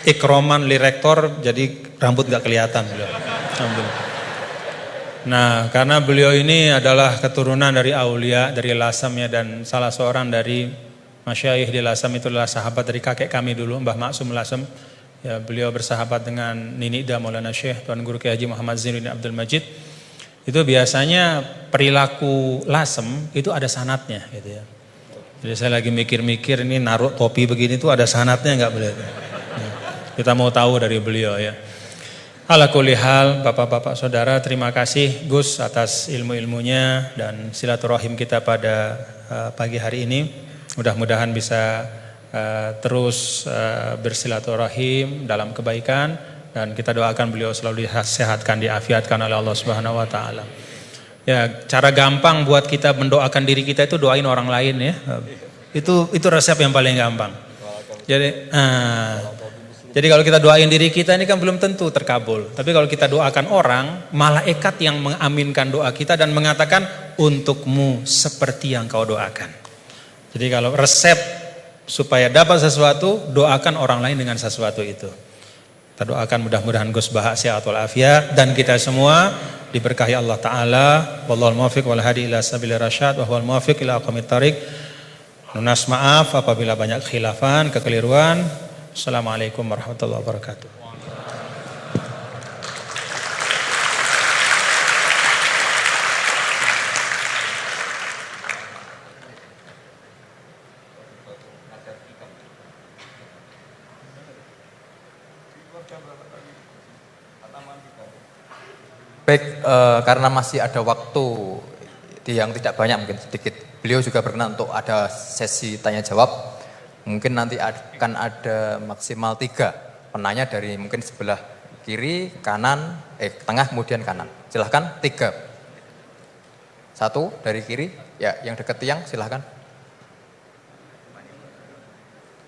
ikroman li rektor, jadi rambut gak kelihatan beliau. Alhamdulillah. Nah, karena beliau ini adalah keturunan dari aulia, dari Lasamnya, dan salah seorang dari masyayikh di Lasam itu adalah sahabat dari kakek kami dulu, Mbah Maksum Lasam. Ya, beliau bersahabat dengan Nini Ida Maulana Syekh Tuan Guru Kiai Haji Muhammad Zainuddin Abdul Majid. Itu biasanya perilaku Lasem itu ada sanatnya gitu ya. Jadi saya lagi mikir-mikir ini naruh topi begini tuh ada sanatnya enggak beliau? Ya, kita mau tahu dari beliau ya. Ala kulli hal, Bapak-bapak Saudara, terima kasih Gus atas ilmu-ilmunya dan silaturahim kita pada pagi hari ini. Mudah-mudahan bisa terus bersilaturahim dalam kebaikan, dan kita doakan beliau selalu disehatkan, diafiatkan oleh Allah Subhanahu wa taala. Ya, cara gampang buat kita mendoakan diri kita itu doain orang lain ya. Itu resep yang paling gampang. Jadi kalau kita doain diri kita ini kan belum tentu terkabul. Tapi kalau kita doakan orang, malaikat yang mengaminkan doa kita dan mengatakan untukmu seperti yang kau doakan. Jadi kalau resep supaya dapat sesuatu, doakan orang lain dengan sesuatu itu. Kita doakan mudah-mudahan Gus Baha sehat walafiat dan kita semua diberkahi Allah Ta'ala. Wallahul muwaffiq wal hadi ila sabilir rasyad wa huwal muwaffiq ila aqwamit thariq. Nunas maaf apabila banyak khilafan, kekeliruan. Assalamualaikum warahmatullahi wabarakatuh. Baik, karena masih ada waktu yang tidak banyak, mungkin sedikit. Beliau juga berkenan untuk ada sesi tanya jawab. Mungkin nanti akan ada maksimal 3 penanya dari mungkin sebelah kiri, kanan, tengah kemudian kanan. Silahkan 3. 1 dari kiri, ya yang dekat tiang silahkan.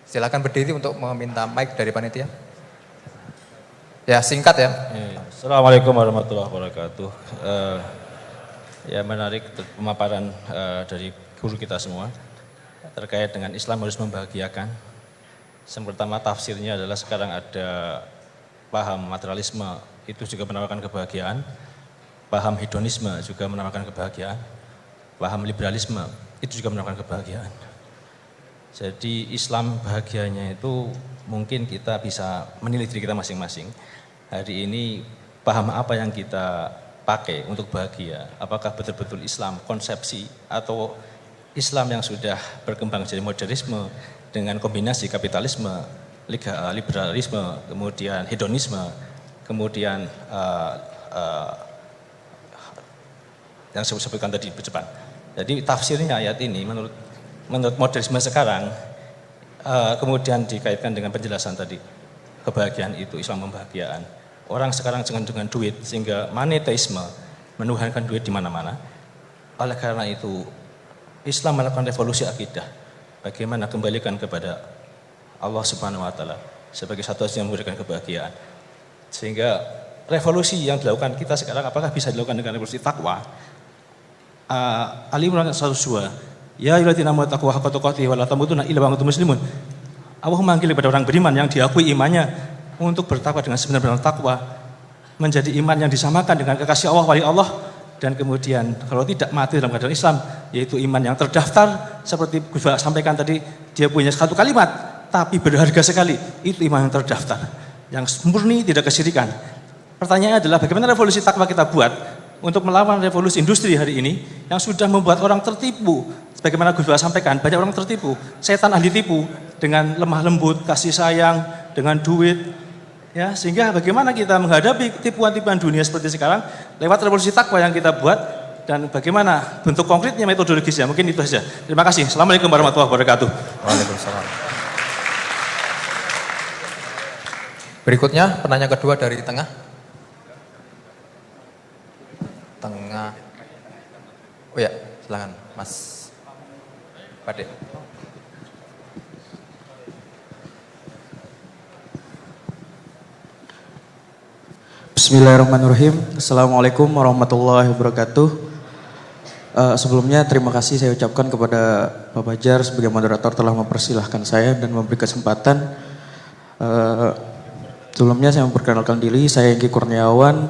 Silahkan berdiri untuk meminta mic dari panitia. Ya singkat ya. Assalamualaikum warahmatullahi wabarakatuh. Ya menarik pemaparan dari guru kita semua terkait dengan Islam harus membahagiakan. Yang pertama tafsirnya adalah sekarang ada paham materialisme itu juga menawarkan kebahagiaan, paham hedonisme juga menawarkan kebahagiaan, paham liberalisme itu juga menawarkan kebahagiaan. Jadi Islam bahagianya itu mungkin kita bisa menilai diri kita masing-masing. Hari ini paham apa yang kita pakai untuk bahagia? Apakah betul-betul Islam konsepsi atau Islam yang sudah berkembang jadi modernisme dengan kombinasi kapitalisme, liberalisme, kemudian hedonisme, kemudian yang saya sebutkan tadi bercepat. Jadi tafsirnya ayat ini menurut modernisme sekarang kemudian dikaitkan dengan penjelasan tadi, kebahagiaan itu Islam membahagiaan. Orang sekarang dengan duit sehingga monetisme menuhankan duit di mana-mana. Oleh karena itu Islam melakukan revolusi akidah. Bagaimana kembalikan kepada Allah Subhanahu wa taala sebagai satu yang memberikan kebahagiaan. Sehingga revolusi yang dilakukan kita sekarang apakah bisa dilakukan dengan revolusi takwa? Ali Imran 102. Ya ayyuhalladzina amanu taqullaha haqqa tuqatih wa la tamutunna illa wa antum muslimun. Allah memanggil kepada orang beriman yang diakui imannya untuk bertakwa dengan sebenar-benar takwa, menjadi iman yang disamakan dengan kekasih Allah, wali Allah, dan kemudian kalau tidak mati dalam keadaan Islam, yaitu iman yang terdaftar seperti Gus Baha sampaikan tadi, dia punya satu kalimat tapi berharga sekali, itu iman yang terdaftar, yang murni tidak kesyirikan. Pertanyaannya adalah bagaimana revolusi takwa kita buat untuk melawan revolusi industri hari ini yang sudah membuat orang tertipu. Sebagaimana Gus Baha sampaikan, banyak orang tertipu, setan ahli tipu dengan lemah lembut, kasih sayang, dengan duit. Ya, sehingga bagaimana kita menghadapi tipuan-tipuan dunia seperti sekarang lewat revolusi takwa yang kita buat, dan bagaimana bentuk konkretnya, metodologisnya. Mungkin itu saja. Terima kasih. Assalamualaikum warahmatullahi wabarakatuh. Waalaikumsalam. Berikutnya penanya kedua dari tengah. Oh ya, silakan Mas Pade. Bismillahirrahmanirrahim. Assalamualaikum warahmatullahi wabarakatuh. Sebelumnya terima kasih saya ucapkan kepada Pak Bajar sebagai moderator telah mempersilahkan saya dan memberi kesempatan. Sebelumnya saya memperkenalkan diri, saya Engki Kurniawan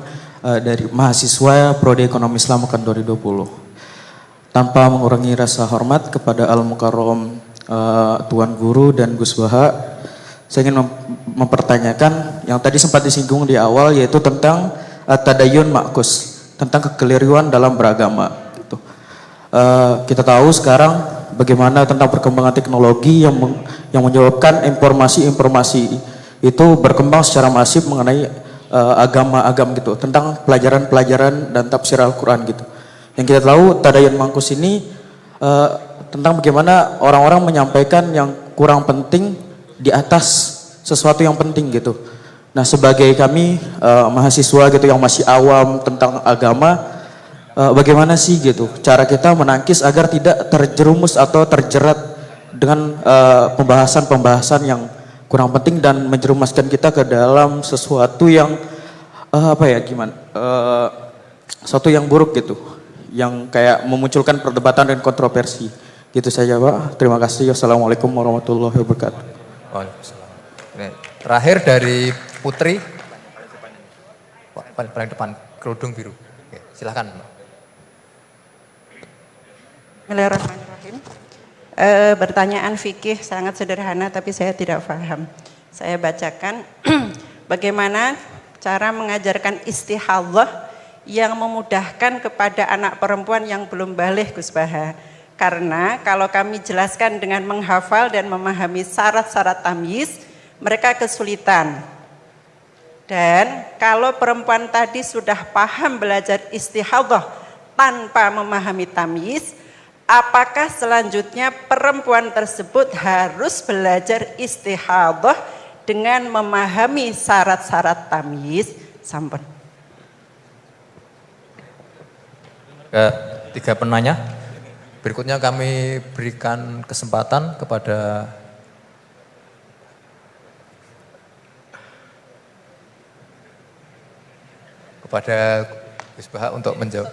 dari mahasiswa Prodi Ekonomi Islam UKAN 2020. Tanpa mengurangi rasa hormat kepada Al-Mukarram Tuan Guru dan Gus Baha, saya ingin mempertanyakan yang tadi sempat disinggung di awal, yaitu tentang tadayun ma'kus, tentang kekeliruan dalam beragama. Gitu. Kita tahu sekarang bagaimana tentang perkembangan teknologi yang menyebabkan informasi-informasi itu berkembang secara masif mengenai agama-agama gitu, tentang pelajaran-pelajaran dan tafsir Al-Quran gitu. Yang kita tahu tadayun ma'kus ini tentang bagaimana orang-orang menyampaikan yang kurang penting di atas sesuatu yang penting gitu. Nah, sebagai kami mahasiswa gitu yang masih awam tentang agama, bagaimana sih gitu cara kita menangkis agar tidak terjerumus atau terjerat dengan pembahasan-pembahasan yang kurang penting dan menjerumuskan kita ke dalam sesuatu yang sesuatu yang buruk gitu, yang kayak memunculkan perdebatan dan kontroversi. Gitu saja, Pak. Terima kasih. Wassalamualaikum warahmatullahi wabarakatuh. Waalaikumsalam. Terakhir dari Putri, paling depan, kerudung biru. Oke, silakan, Mbak. Bismillahirrahmanirrahim. Pertanyaan fikih sangat sederhana tapi saya tidak paham. Saya bacakan bagaimana cara mengajarkan istihadhah yang memudahkan kepada anak perempuan yang belum baligh, Gus Baha. Karena kalau kami jelaskan dengan menghafal dan memahami syarat-syarat tamyiz, mereka kesulitan. Dan kalau perempuan tadi sudah paham belajar istihadhah tanpa memahami tamyiz, apakah selanjutnya perempuan tersebut harus belajar istihadhah dengan memahami syarat-syarat tamyiz? Sampun. Tiga penanya. Berikutnya kami berikan kesempatan kepada Gus Baha untuk menjawab.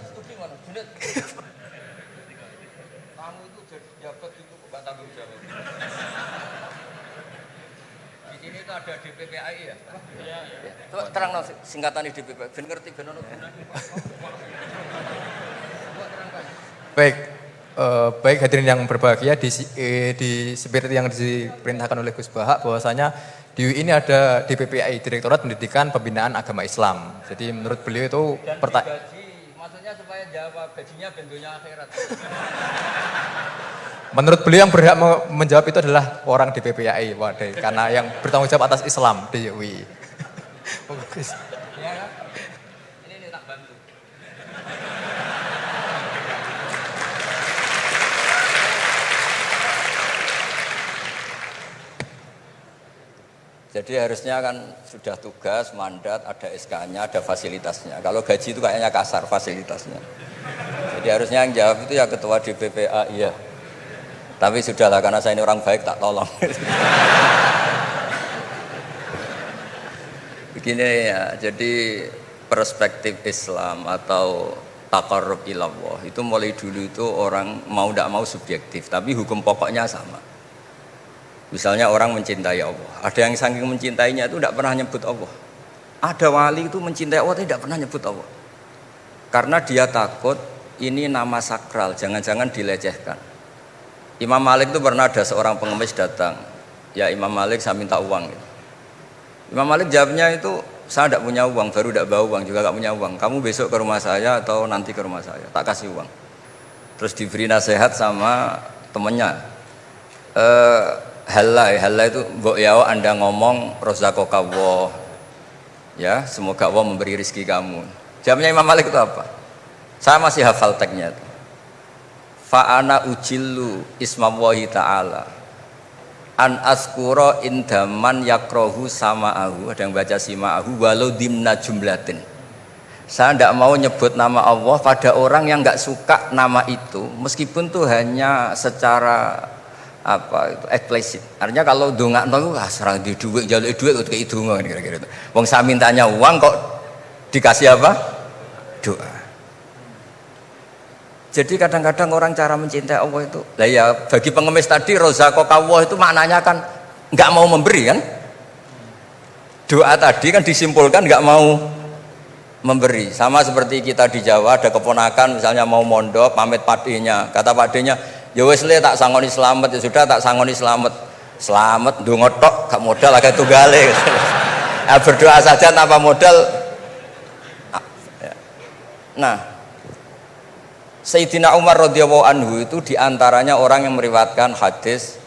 Ada DPPAI ya? Coba terang singkatan di DPPAI, ben ngerti ben ono. Baik hadirin yang berbahagia, di spirit yang diperintahkan oleh Gus Baha bahwasanya di UI ini ada DPPAI, Direktorat Pendidikan Pembinaan Agama Islam. Jadi menurut beliau itu maksudnya supaya jawab gajinya bentuknya akhirat. Menurut beliau yang berhak menjawab itu adalah orang DPPAI, waduh, karena yang bertanggung jawab atas Islam di UI. Ya kan? Ini tak bantu. Jadi harusnya kan sudah tugas, mandat, ada SK-nya, ada fasilitasnya. Kalau gaji itu kayaknya kasar fasilitasnya. Jadi harusnya yang jawab itu ya ketua DPPAI ya. Tapi sudahlah karena saya ini orang baik tak tolong. Begini ya, jadi perspektif Islam atau taqarrub ilallah itu mulai dulu itu orang mau tidak mau subjektif, tapi hukum pokoknya sama. Misalnya orang mencintai Allah, ada yang saking mencintainya itu tidak pernah nyebut Allah. Ada wali itu mencintai Allah tidak pernah nyebut Allah. Karena dia takut ini nama sakral, jangan-jangan dilecehkan. Imam Malik itu pernah ada seorang pengemis datang, ya Imam Malik saya minta uang. Imam Malik jawabnya itu, saya tidak punya uang, baru tidak bawa uang, juga tidak punya uang. Kamu besok ke rumah saya atau nanti ke rumah saya, tak kasih uang. Terus diberi nasihat sama temennya. Halai itu mbok yawo Anda ngomong rozakokallah, ya semoga Allah memberi rezeki kamu. Jawabnya Imam Malik itu apa? Saya masih hafal teksnya itu. Fa'ana ujillu ismallahi ta'ala an askuro indaman yakrohu sama'ahu, ada yang baca sima'ahu walau dimna jumlatin. Saya tidak mau nyebut nama Allah pada orang yang nggak suka nama itu, meskipun tuh hanya secara eksplisit. Artinya kalau dongakno itu serang di duit, jaluk duit kok kayak donga kira-kira itu. Wong saya mintanya uang kok dikasih apa? Doa. Jadi kadang-kadang orang cara mencintai Allah itu, lah ya bagi pengemis tadi rozaqallah itu maknanya kan nggak mau memberi kan? doa tadi kan disimpulkan nggak mau memberi. Sama seperti kita di Jawa ada keponakan misalnya mau mondok pamit padenya, kata padenya ya wis le tak sangoni selamat, ya sudah tak sangoni selamat. Selamat ndonga tok gak modal agak tunggale. Ya, berdoa saja tanpa modal. Nah, Sayyidina Umar radhiyallahu anhu itu diantaranya orang yang meriwayatkan hadis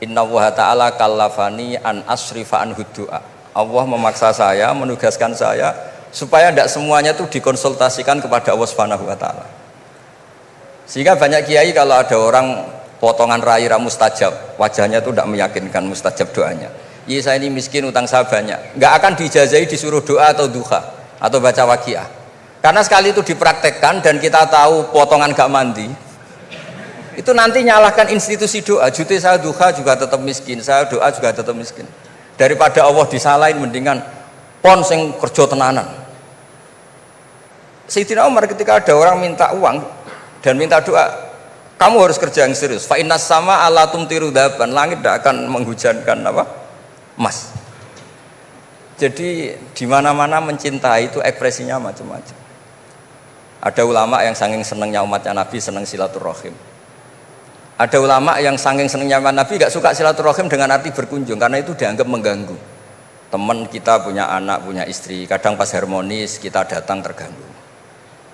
Inna wa ta'ala kallafani an asrifa an du'a. Allah memaksa saya, menugaskan saya supaya tidak semuanya itu dikonsultasikan kepada Allah Subhanahu wa taala. Sehingga banyak kiai kalau ada orang potongan rai mustajab, wajahnya itu tidak meyakinkan mustajab doanya. Iya saya ini miskin, utang saya banyak. Nggak akan dijazahi disuruh doa atau duha atau baca waqiah. Karena sekali itu dipraktekkan dan kita tahu potongan gak mandi, itu nanti nyalahkan institusi doa. Jute saya duha juga tetap miskin, saya doa juga tetap miskin. Daripada Allah disalahin mendingan pon sing kerja tenanan. Sayyidina Umar ketika ada orang minta uang dan minta doa, kamu harus kerja yang serius. Fa innas sama ala tumtiru daban, langit tidak akan menghujankan apa? Emas. Jadi di mana-mana mencintai itu ekspresinya macam-macam. Ada ulama yang saking senengnya umatnya Nabi seneng silaturahim. Ada ulama yang saking senengnya Nabi gak suka silaturahim dengan arti berkunjung karena itu dianggap mengganggu. Teman kita punya anak, punya istri, kadang pas harmonis kita datang terganggu.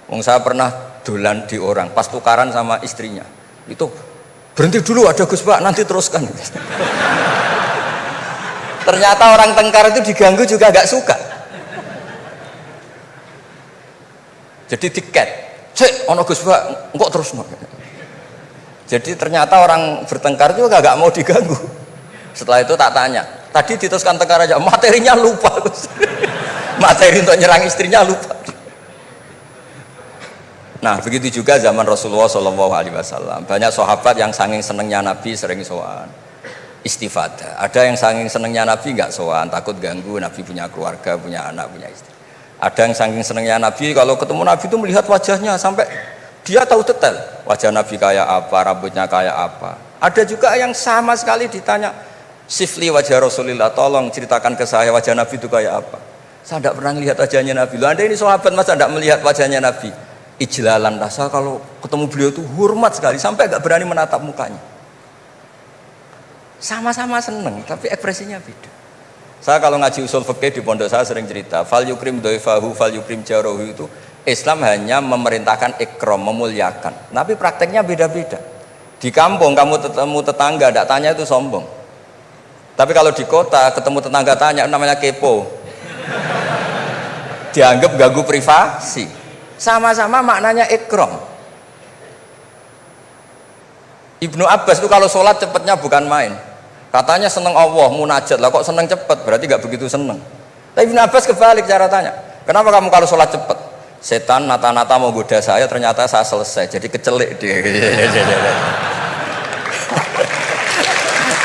Wong saya pernah dolan di orang, pas tukaran sama istrinya, itu berhenti dulu ada Gus Pak, nanti teruskan. Ternyata orang tengkar itu diganggu juga gak suka. Jadi tiket, cek ono Gus Pak, kok terus no. Jadi ternyata orang bertengkar juga gak mau diganggu. Setelah itu tak tanya, tadi diteruskan tengkar aja, materinya lupa. Materi untuk nyerang istrinya lupa. Nah begitu juga zaman Rasulullah SAW. Banyak sahabat yang saking senengnya Nabi sering sowan istifadah. Ada yang saking senengnya Nabi nggak sowan, takut ganggu. Nabi punya keluarga, punya anak, punya istri. Ada yang saking senengnya Nabi, kalau ketemu Nabi itu melihat wajahnya sampai dia tahu detail wajah Nabi kayak apa, rambutnya kayak apa. Ada juga yang sama sekali ditanya, sifli wajah Rasulullah, tolong ceritakan ke saya wajah Nabi itu kayak apa. Saya tidak pernah melihat wajahnya Nabi. Loh, Anda ini sahabat masa tidak melihat wajahnya Nabi? Ijlalan rasa kalau ketemu beliau itu hormat sekali sampai gak berani menatap mukanya. Sama-sama seneng tapi ekspresinya beda. Saya kalau ngaji usul fikih di pondok saya sering cerita fal yukrim doifahu fal yukrim jarohu, itu Islam hanya memerintahkan ikram, memuliakan, tapi prakteknya beda-beda. Di kampung kamu ketemu tetangga tidak tanya itu sombong, tapi kalau di kota ketemu tetangga tanya namanya kepo, dianggap ganggu privasi. Sama-sama maknanya ikram. Ibnu Abbas itu kalau sholat cepatnya bukan main. Katanya seneng Allah, munajat lah, kok seneng cepat? Berarti gak begitu seneng. Tapi Ibnu Abbas kebalik cara tanya. Kenapa kamu kalau sholat cepat? Setan nata-nata mau goda saya, ternyata saya selesai. Jadi kecelik dia.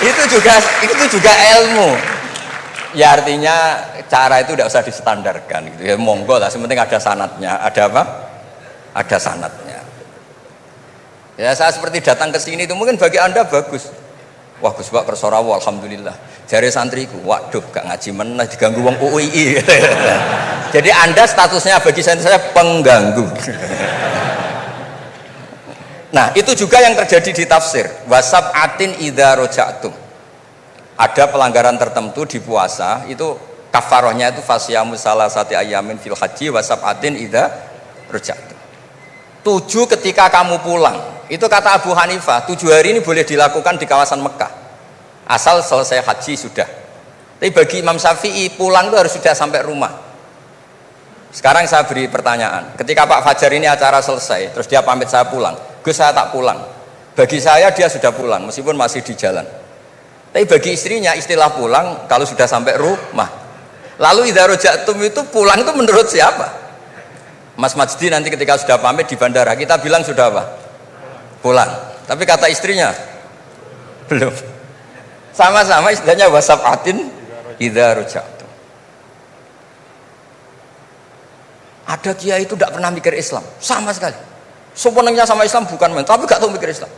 itu juga ilmu. Ya artinya cara itu tidak usah distandarkan gitu ya, monggo lah, sementing ada sanatnya. Ada apa? Ada sanatnya. Ya saya seperti datang ke sini itu mungkin bagi Anda bagus. Wah Gus Pak kersorawo alhamdulillah. Jari santriku, waduh gak ngaji meneh diganggu wong UII. Jadi Anda statusnya bagi saya pengganggu. Nah, itu juga yang terjadi di tafsir. Wasab atin idza roja'tum. Ada pelanggaran tertentu di puasa itu kafarohnya itu fasyamu salasati ayamin fil haji wasabatin idza raja'tum. 7 ketika kamu pulang. Itu kata Abu Hanifah, 7 hari ini boleh dilakukan di kawasan Mekah. Asal selesai haji sudah. Tapi bagi Imam Syafi'i pulang itu harus sudah sampai rumah. Sekarang saya beri pertanyaan. Ketika Pak Fajar ini acara selesai, terus dia pamit saya pulang. Gus saya tak pulang. Bagi saya dia sudah pulang meskipun masih di jalan. Tapi bagi istrinya istilah pulang kalau sudah sampai rumah. Lalu idza raja'tum itu pulang itu menurut siapa? Mas Majdi nanti ketika sudah pamit di bandara kita bilang sudah apa? Pulang. Tapi kata istrinya belum. Sama-sama istilahnya wasabatin idza raja'tum. Ada kiai itu tidak pernah mikir Islam sama sekali. Sebenarnya sama Islam bukan main, tapi gak tahu mikir Islam.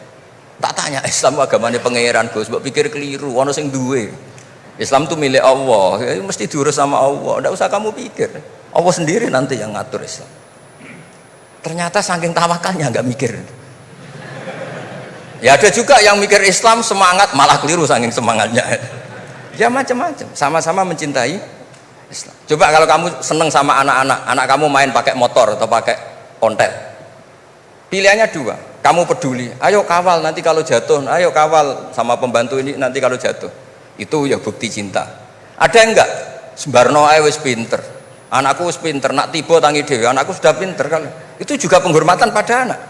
Tak tanya Islam agamanya pangeran Gus, mbok pikir keliru, ono sing duwe. Islam itu milik Allah, ya, mesti diurus sama Allah. Tidak usah kamu pikir, Allah sendiri nanti yang ngatur Islam. Ternyata saking tawakalnya nggak mikir. Ya ada juga yang mikir Islam semangat malah keliru saking semangatnya. Ya macam-macam, sama-sama mencintai Islam. Coba kalau kamu seneng sama anak-anak, anak kamu main pakai motor atau pakai ontel. Pilihannya dua, kamu peduli, ayo kawal nanti kalau jatuh, ayo kawal sama pembantu ini nanti kalau jatuh. Itu ya bukti cinta. Ada enggak? Sembarno ae wis pinter. Anakku wis pinter, nak tiba tangi dhewe, anakku sudah pinter kan. Itu juga penghormatan pada anak.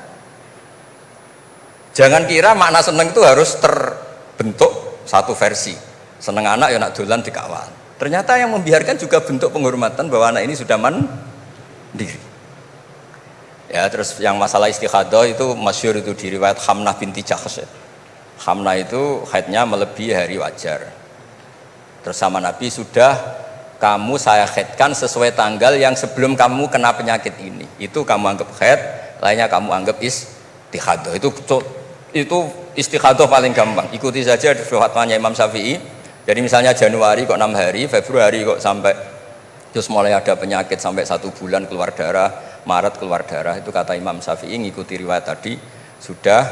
Jangan kira makna seneng itu harus terbentuk satu versi. Seneng anak ya nak dolan dikawal. Ternyata yang membiarkan juga bentuk penghormatan bahwa anak ini sudah mandiri. Ya, terus yang masalah istikhadah itu masyhur itu di riwayat Hamnah binti Jahsh. Hamnah itu haidnya melebihi hari wajar. Terus sama Nabi, sudah kamu saya haidkan sesuai tanggal yang sebelum kamu kena penyakit ini. Itu kamu anggap haid, lainnya kamu anggap istikhadah. Itu istikhadah paling gampang. Ikuti saja fatwanya Imam Syafi'i. Jadi misalnya Januari kok 6 hari, Februari kok sampai terus mulai ada penyakit sampai 1 bulan keluar darah, Maret keluar darah. Itu kata Imam Syafi'i, ngikuti riwayat tadi, sudah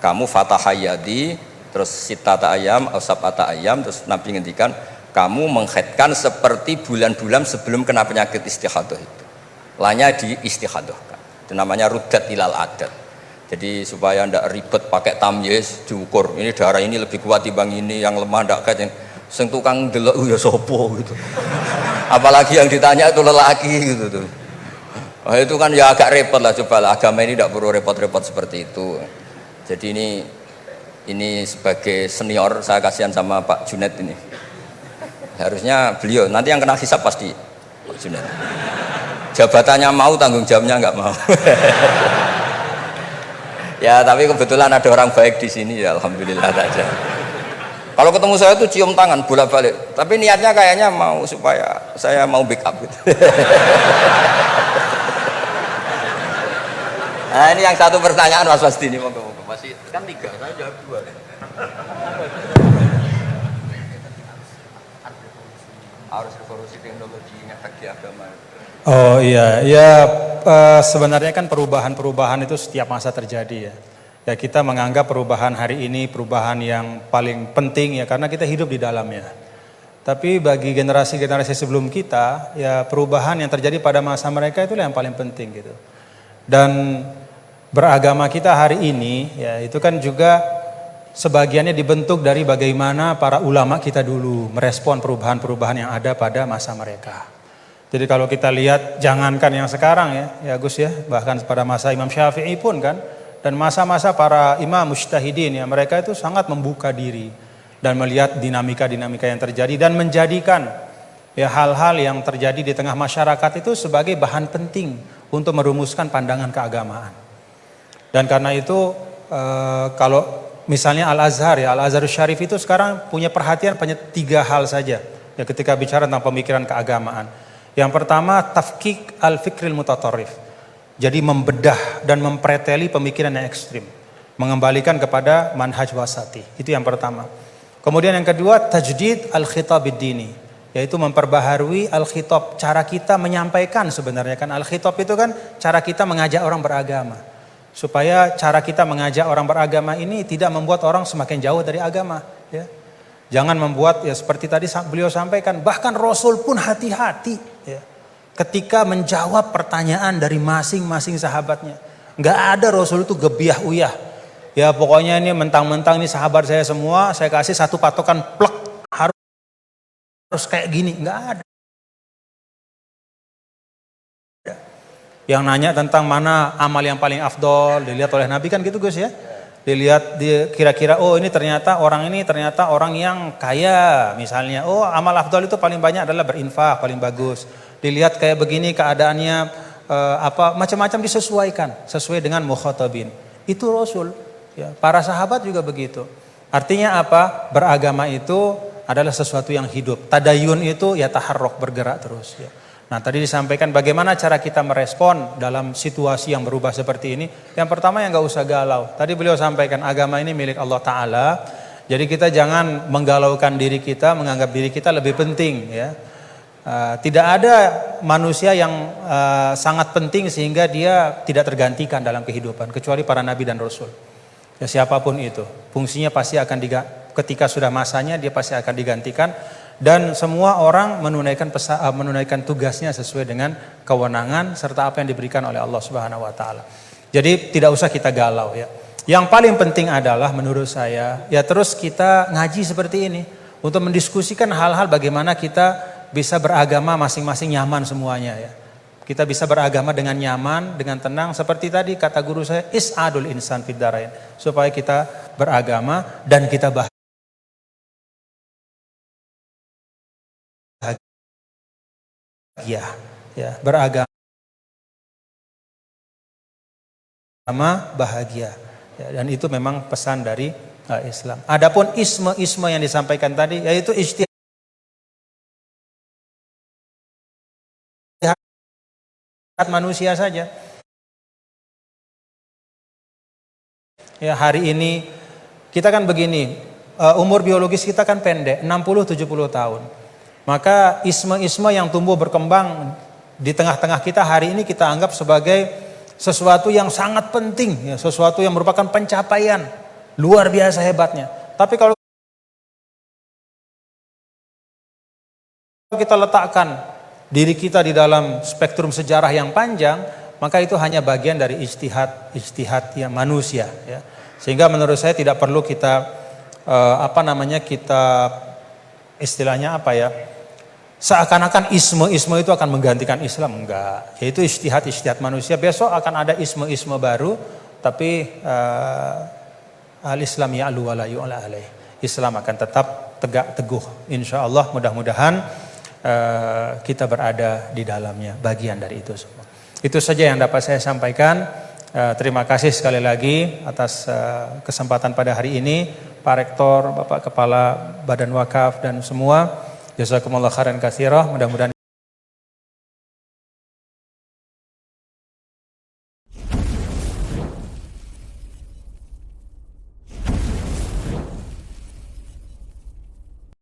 kamu fatahayadi, terus sitata ayam, sabata ayam, terus Nabi ngendikan kamu menghaidkan seperti bulan-bulan sebelum kena penyakit istikhadah itu. Lainnya di istikhadohkan. Itu namanya rudat ilal adat. Jadi supaya ndak ribet pakai tamyiz diukur. Ini darah ini lebih kuat dibanding ini, yang lemah ndak kayak sing tukang delok ya sopo gitu. Apalagi yang ditanya itu lelaki gitu tuh. Oh, itu kan ya agak repot lah, cobalah agama ini tidak perlu repot-repot seperti itu. Jadi ini sebagai senior saya kasihan sama Pak Junet ini. Harusnya beliau nanti yang kena hisab pasti Pak Junet. Jabatannya mau, tanggung jawabnya nggak mau. Ya tapi kebetulan ada orang baik di sini ya, alhamdulillah saja. Kalau ketemu saya tuh cium tangan bolak-balik. Tapi niatnya kayaknya mau supaya saya mau backup gitu. Nah ini yang satu pertanyaan Mas Wasdi ini moga-moga masih kan 3, saya jawab 2 kan. Harus revolusi teknologi ngefek di agama. Oh iya, ya sebenarnya kan perubahan-perubahan itu setiap masa terjadi ya. Ya kita menganggap perubahan hari ini perubahan yang paling penting ya karena kita hidup di dalamnya. Tapi bagi generasi-generasi sebelum kita ya perubahan yang terjadi pada masa mereka itulah yang paling penting gitu. Dan beragama kita hari ini ya itu kan juga sebagiannya dibentuk dari bagaimana para ulama kita dulu merespon perubahan-perubahan yang ada pada masa mereka. Jadi kalau kita lihat jangankan yang sekarang ya Gus ya, bahkan pada masa Imam Syafi'i pun kan, dan masa-masa para imam mujtahidin ya, mereka itu sangat membuka diri dan melihat dinamika-dinamika yang terjadi dan menjadikan ya hal-hal yang terjadi di tengah masyarakat itu sebagai bahan penting untuk merumuskan pandangan keagamaan. Dan karena itu kalau misalnya Al-Azhar ya, Al-Azhar Syarif itu sekarang punya perhatian pada 3 hal saja ya ketika bicara tentang pemikiran keagamaan. Yang pertama tafkik al-fikril mutatarrif. Jadi membedah dan mempreteli pemikiran yang ekstrim, mengembalikan kepada manhaj wasati. Itu yang pertama. Kemudian yang kedua tajdid al-khitab ad-dini, yaitu memperbaharui al-khitab, cara kita menyampaikan sebenarnya kan al-khitab itu kan cara kita mengajak orang beragama. Supaya cara kita mengajak orang beragama ini tidak membuat orang semakin jauh dari agama ya. Jangan membuat ya seperti tadi beliau sampaikan, bahkan Rasul pun hati-hati ya, ketika menjawab pertanyaan dari masing-masing sahabatnya. Nggak ada Rasul itu gebiah uyah. Ya pokoknya ini mentang-mentang ini sahabat saya semua, saya kasih satu patokan plek harus kayak gini, nggak ada. Yang nanya tentang mana amal yang paling afdol dilihat oleh Nabi kan gitu Gus ya. Dilihat kira-kira oh ini ternyata orang yang kaya misalnya. Oh amal afdol itu paling banyak adalah berinfak, paling bagus. Dilihat kayak begini keadaannya macam-macam disesuaikan sesuai dengan mukhatabin. Itu Rasul ya. Para sahabat juga begitu. Artinya apa? Beragama itu adalah sesuatu yang hidup. Tadayun itu ya taharruk, bergerak terus ya. Nah tadi disampaikan bagaimana cara kita merespon dalam situasi yang berubah seperti ini. Yang pertama yang gak usah galau. Tadi beliau sampaikan agama ini milik Allah Ta'ala. Jadi kita jangan menggalaukan diri kita, menganggap diri kita lebih penting ya. Tidak ada manusia yang sangat penting sehingga dia tidak tergantikan dalam kehidupan kecuali para nabi dan rasul. Ya siapapun itu, fungsinya pasti akan ketika sudah masanya dia pasti akan digantikan dan semua orang menunaikan tugasnya sesuai dengan kewenangan serta apa yang diberikan oleh Allah Subhanahu wa taala. Jadi tidak usah kita galau ya. Yang paling penting adalah menurut saya ya terus kita ngaji seperti ini untuk mendiskusikan hal-hal bagaimana kita bisa beragama masing-masing nyaman semuanya ya. Kita bisa beragama dengan nyaman, dengan tenang seperti tadi kata guru saya is'adul insan fid darain, supaya kita beragama dan kita bahagia ya, beragama bahagia. Ya, dan itu memang pesan dari Islam. Adapun isme-isme yang disampaikan tadi yaitu ijtihad manusia saja. Ya hari ini kita kan begini, umur biologis kita kan pendek, 60-70 tahun. Maka isme-isme yang tumbuh berkembang di tengah-tengah kita hari ini kita anggap sebagai sesuatu yang sangat penting, ya, sesuatu yang merupakan pencapaian luar biasa hebatnya. Tapi kalau kita letakkan diri kita di dalam spektrum sejarah yang panjang, maka itu hanya bagian dari ijtihad ya manusia. Ya. Sehingga menurut saya tidak perlu kita kita istilahnya apa ya? Seakan-akan isme-isme itu akan menggantikan Islam, enggak. Yaitu ijtihad manusia. Besok akan ada isme-isme baru, tapi al-Islam ya'lu wa la yu'la alaih. Islam akan tetap tegak teguh. Insyaallah mudah-mudahan kita berada di dalamnya, bagian dari itu semua. Itu saja yang dapat saya sampaikan. Terima kasih sekali lagi atas kesempatan pada hari ini, Pak Rektor, Bapak Kepala Badan Wakaf dan semua. Jazakumullah khairan katsira. Mudah-mudahan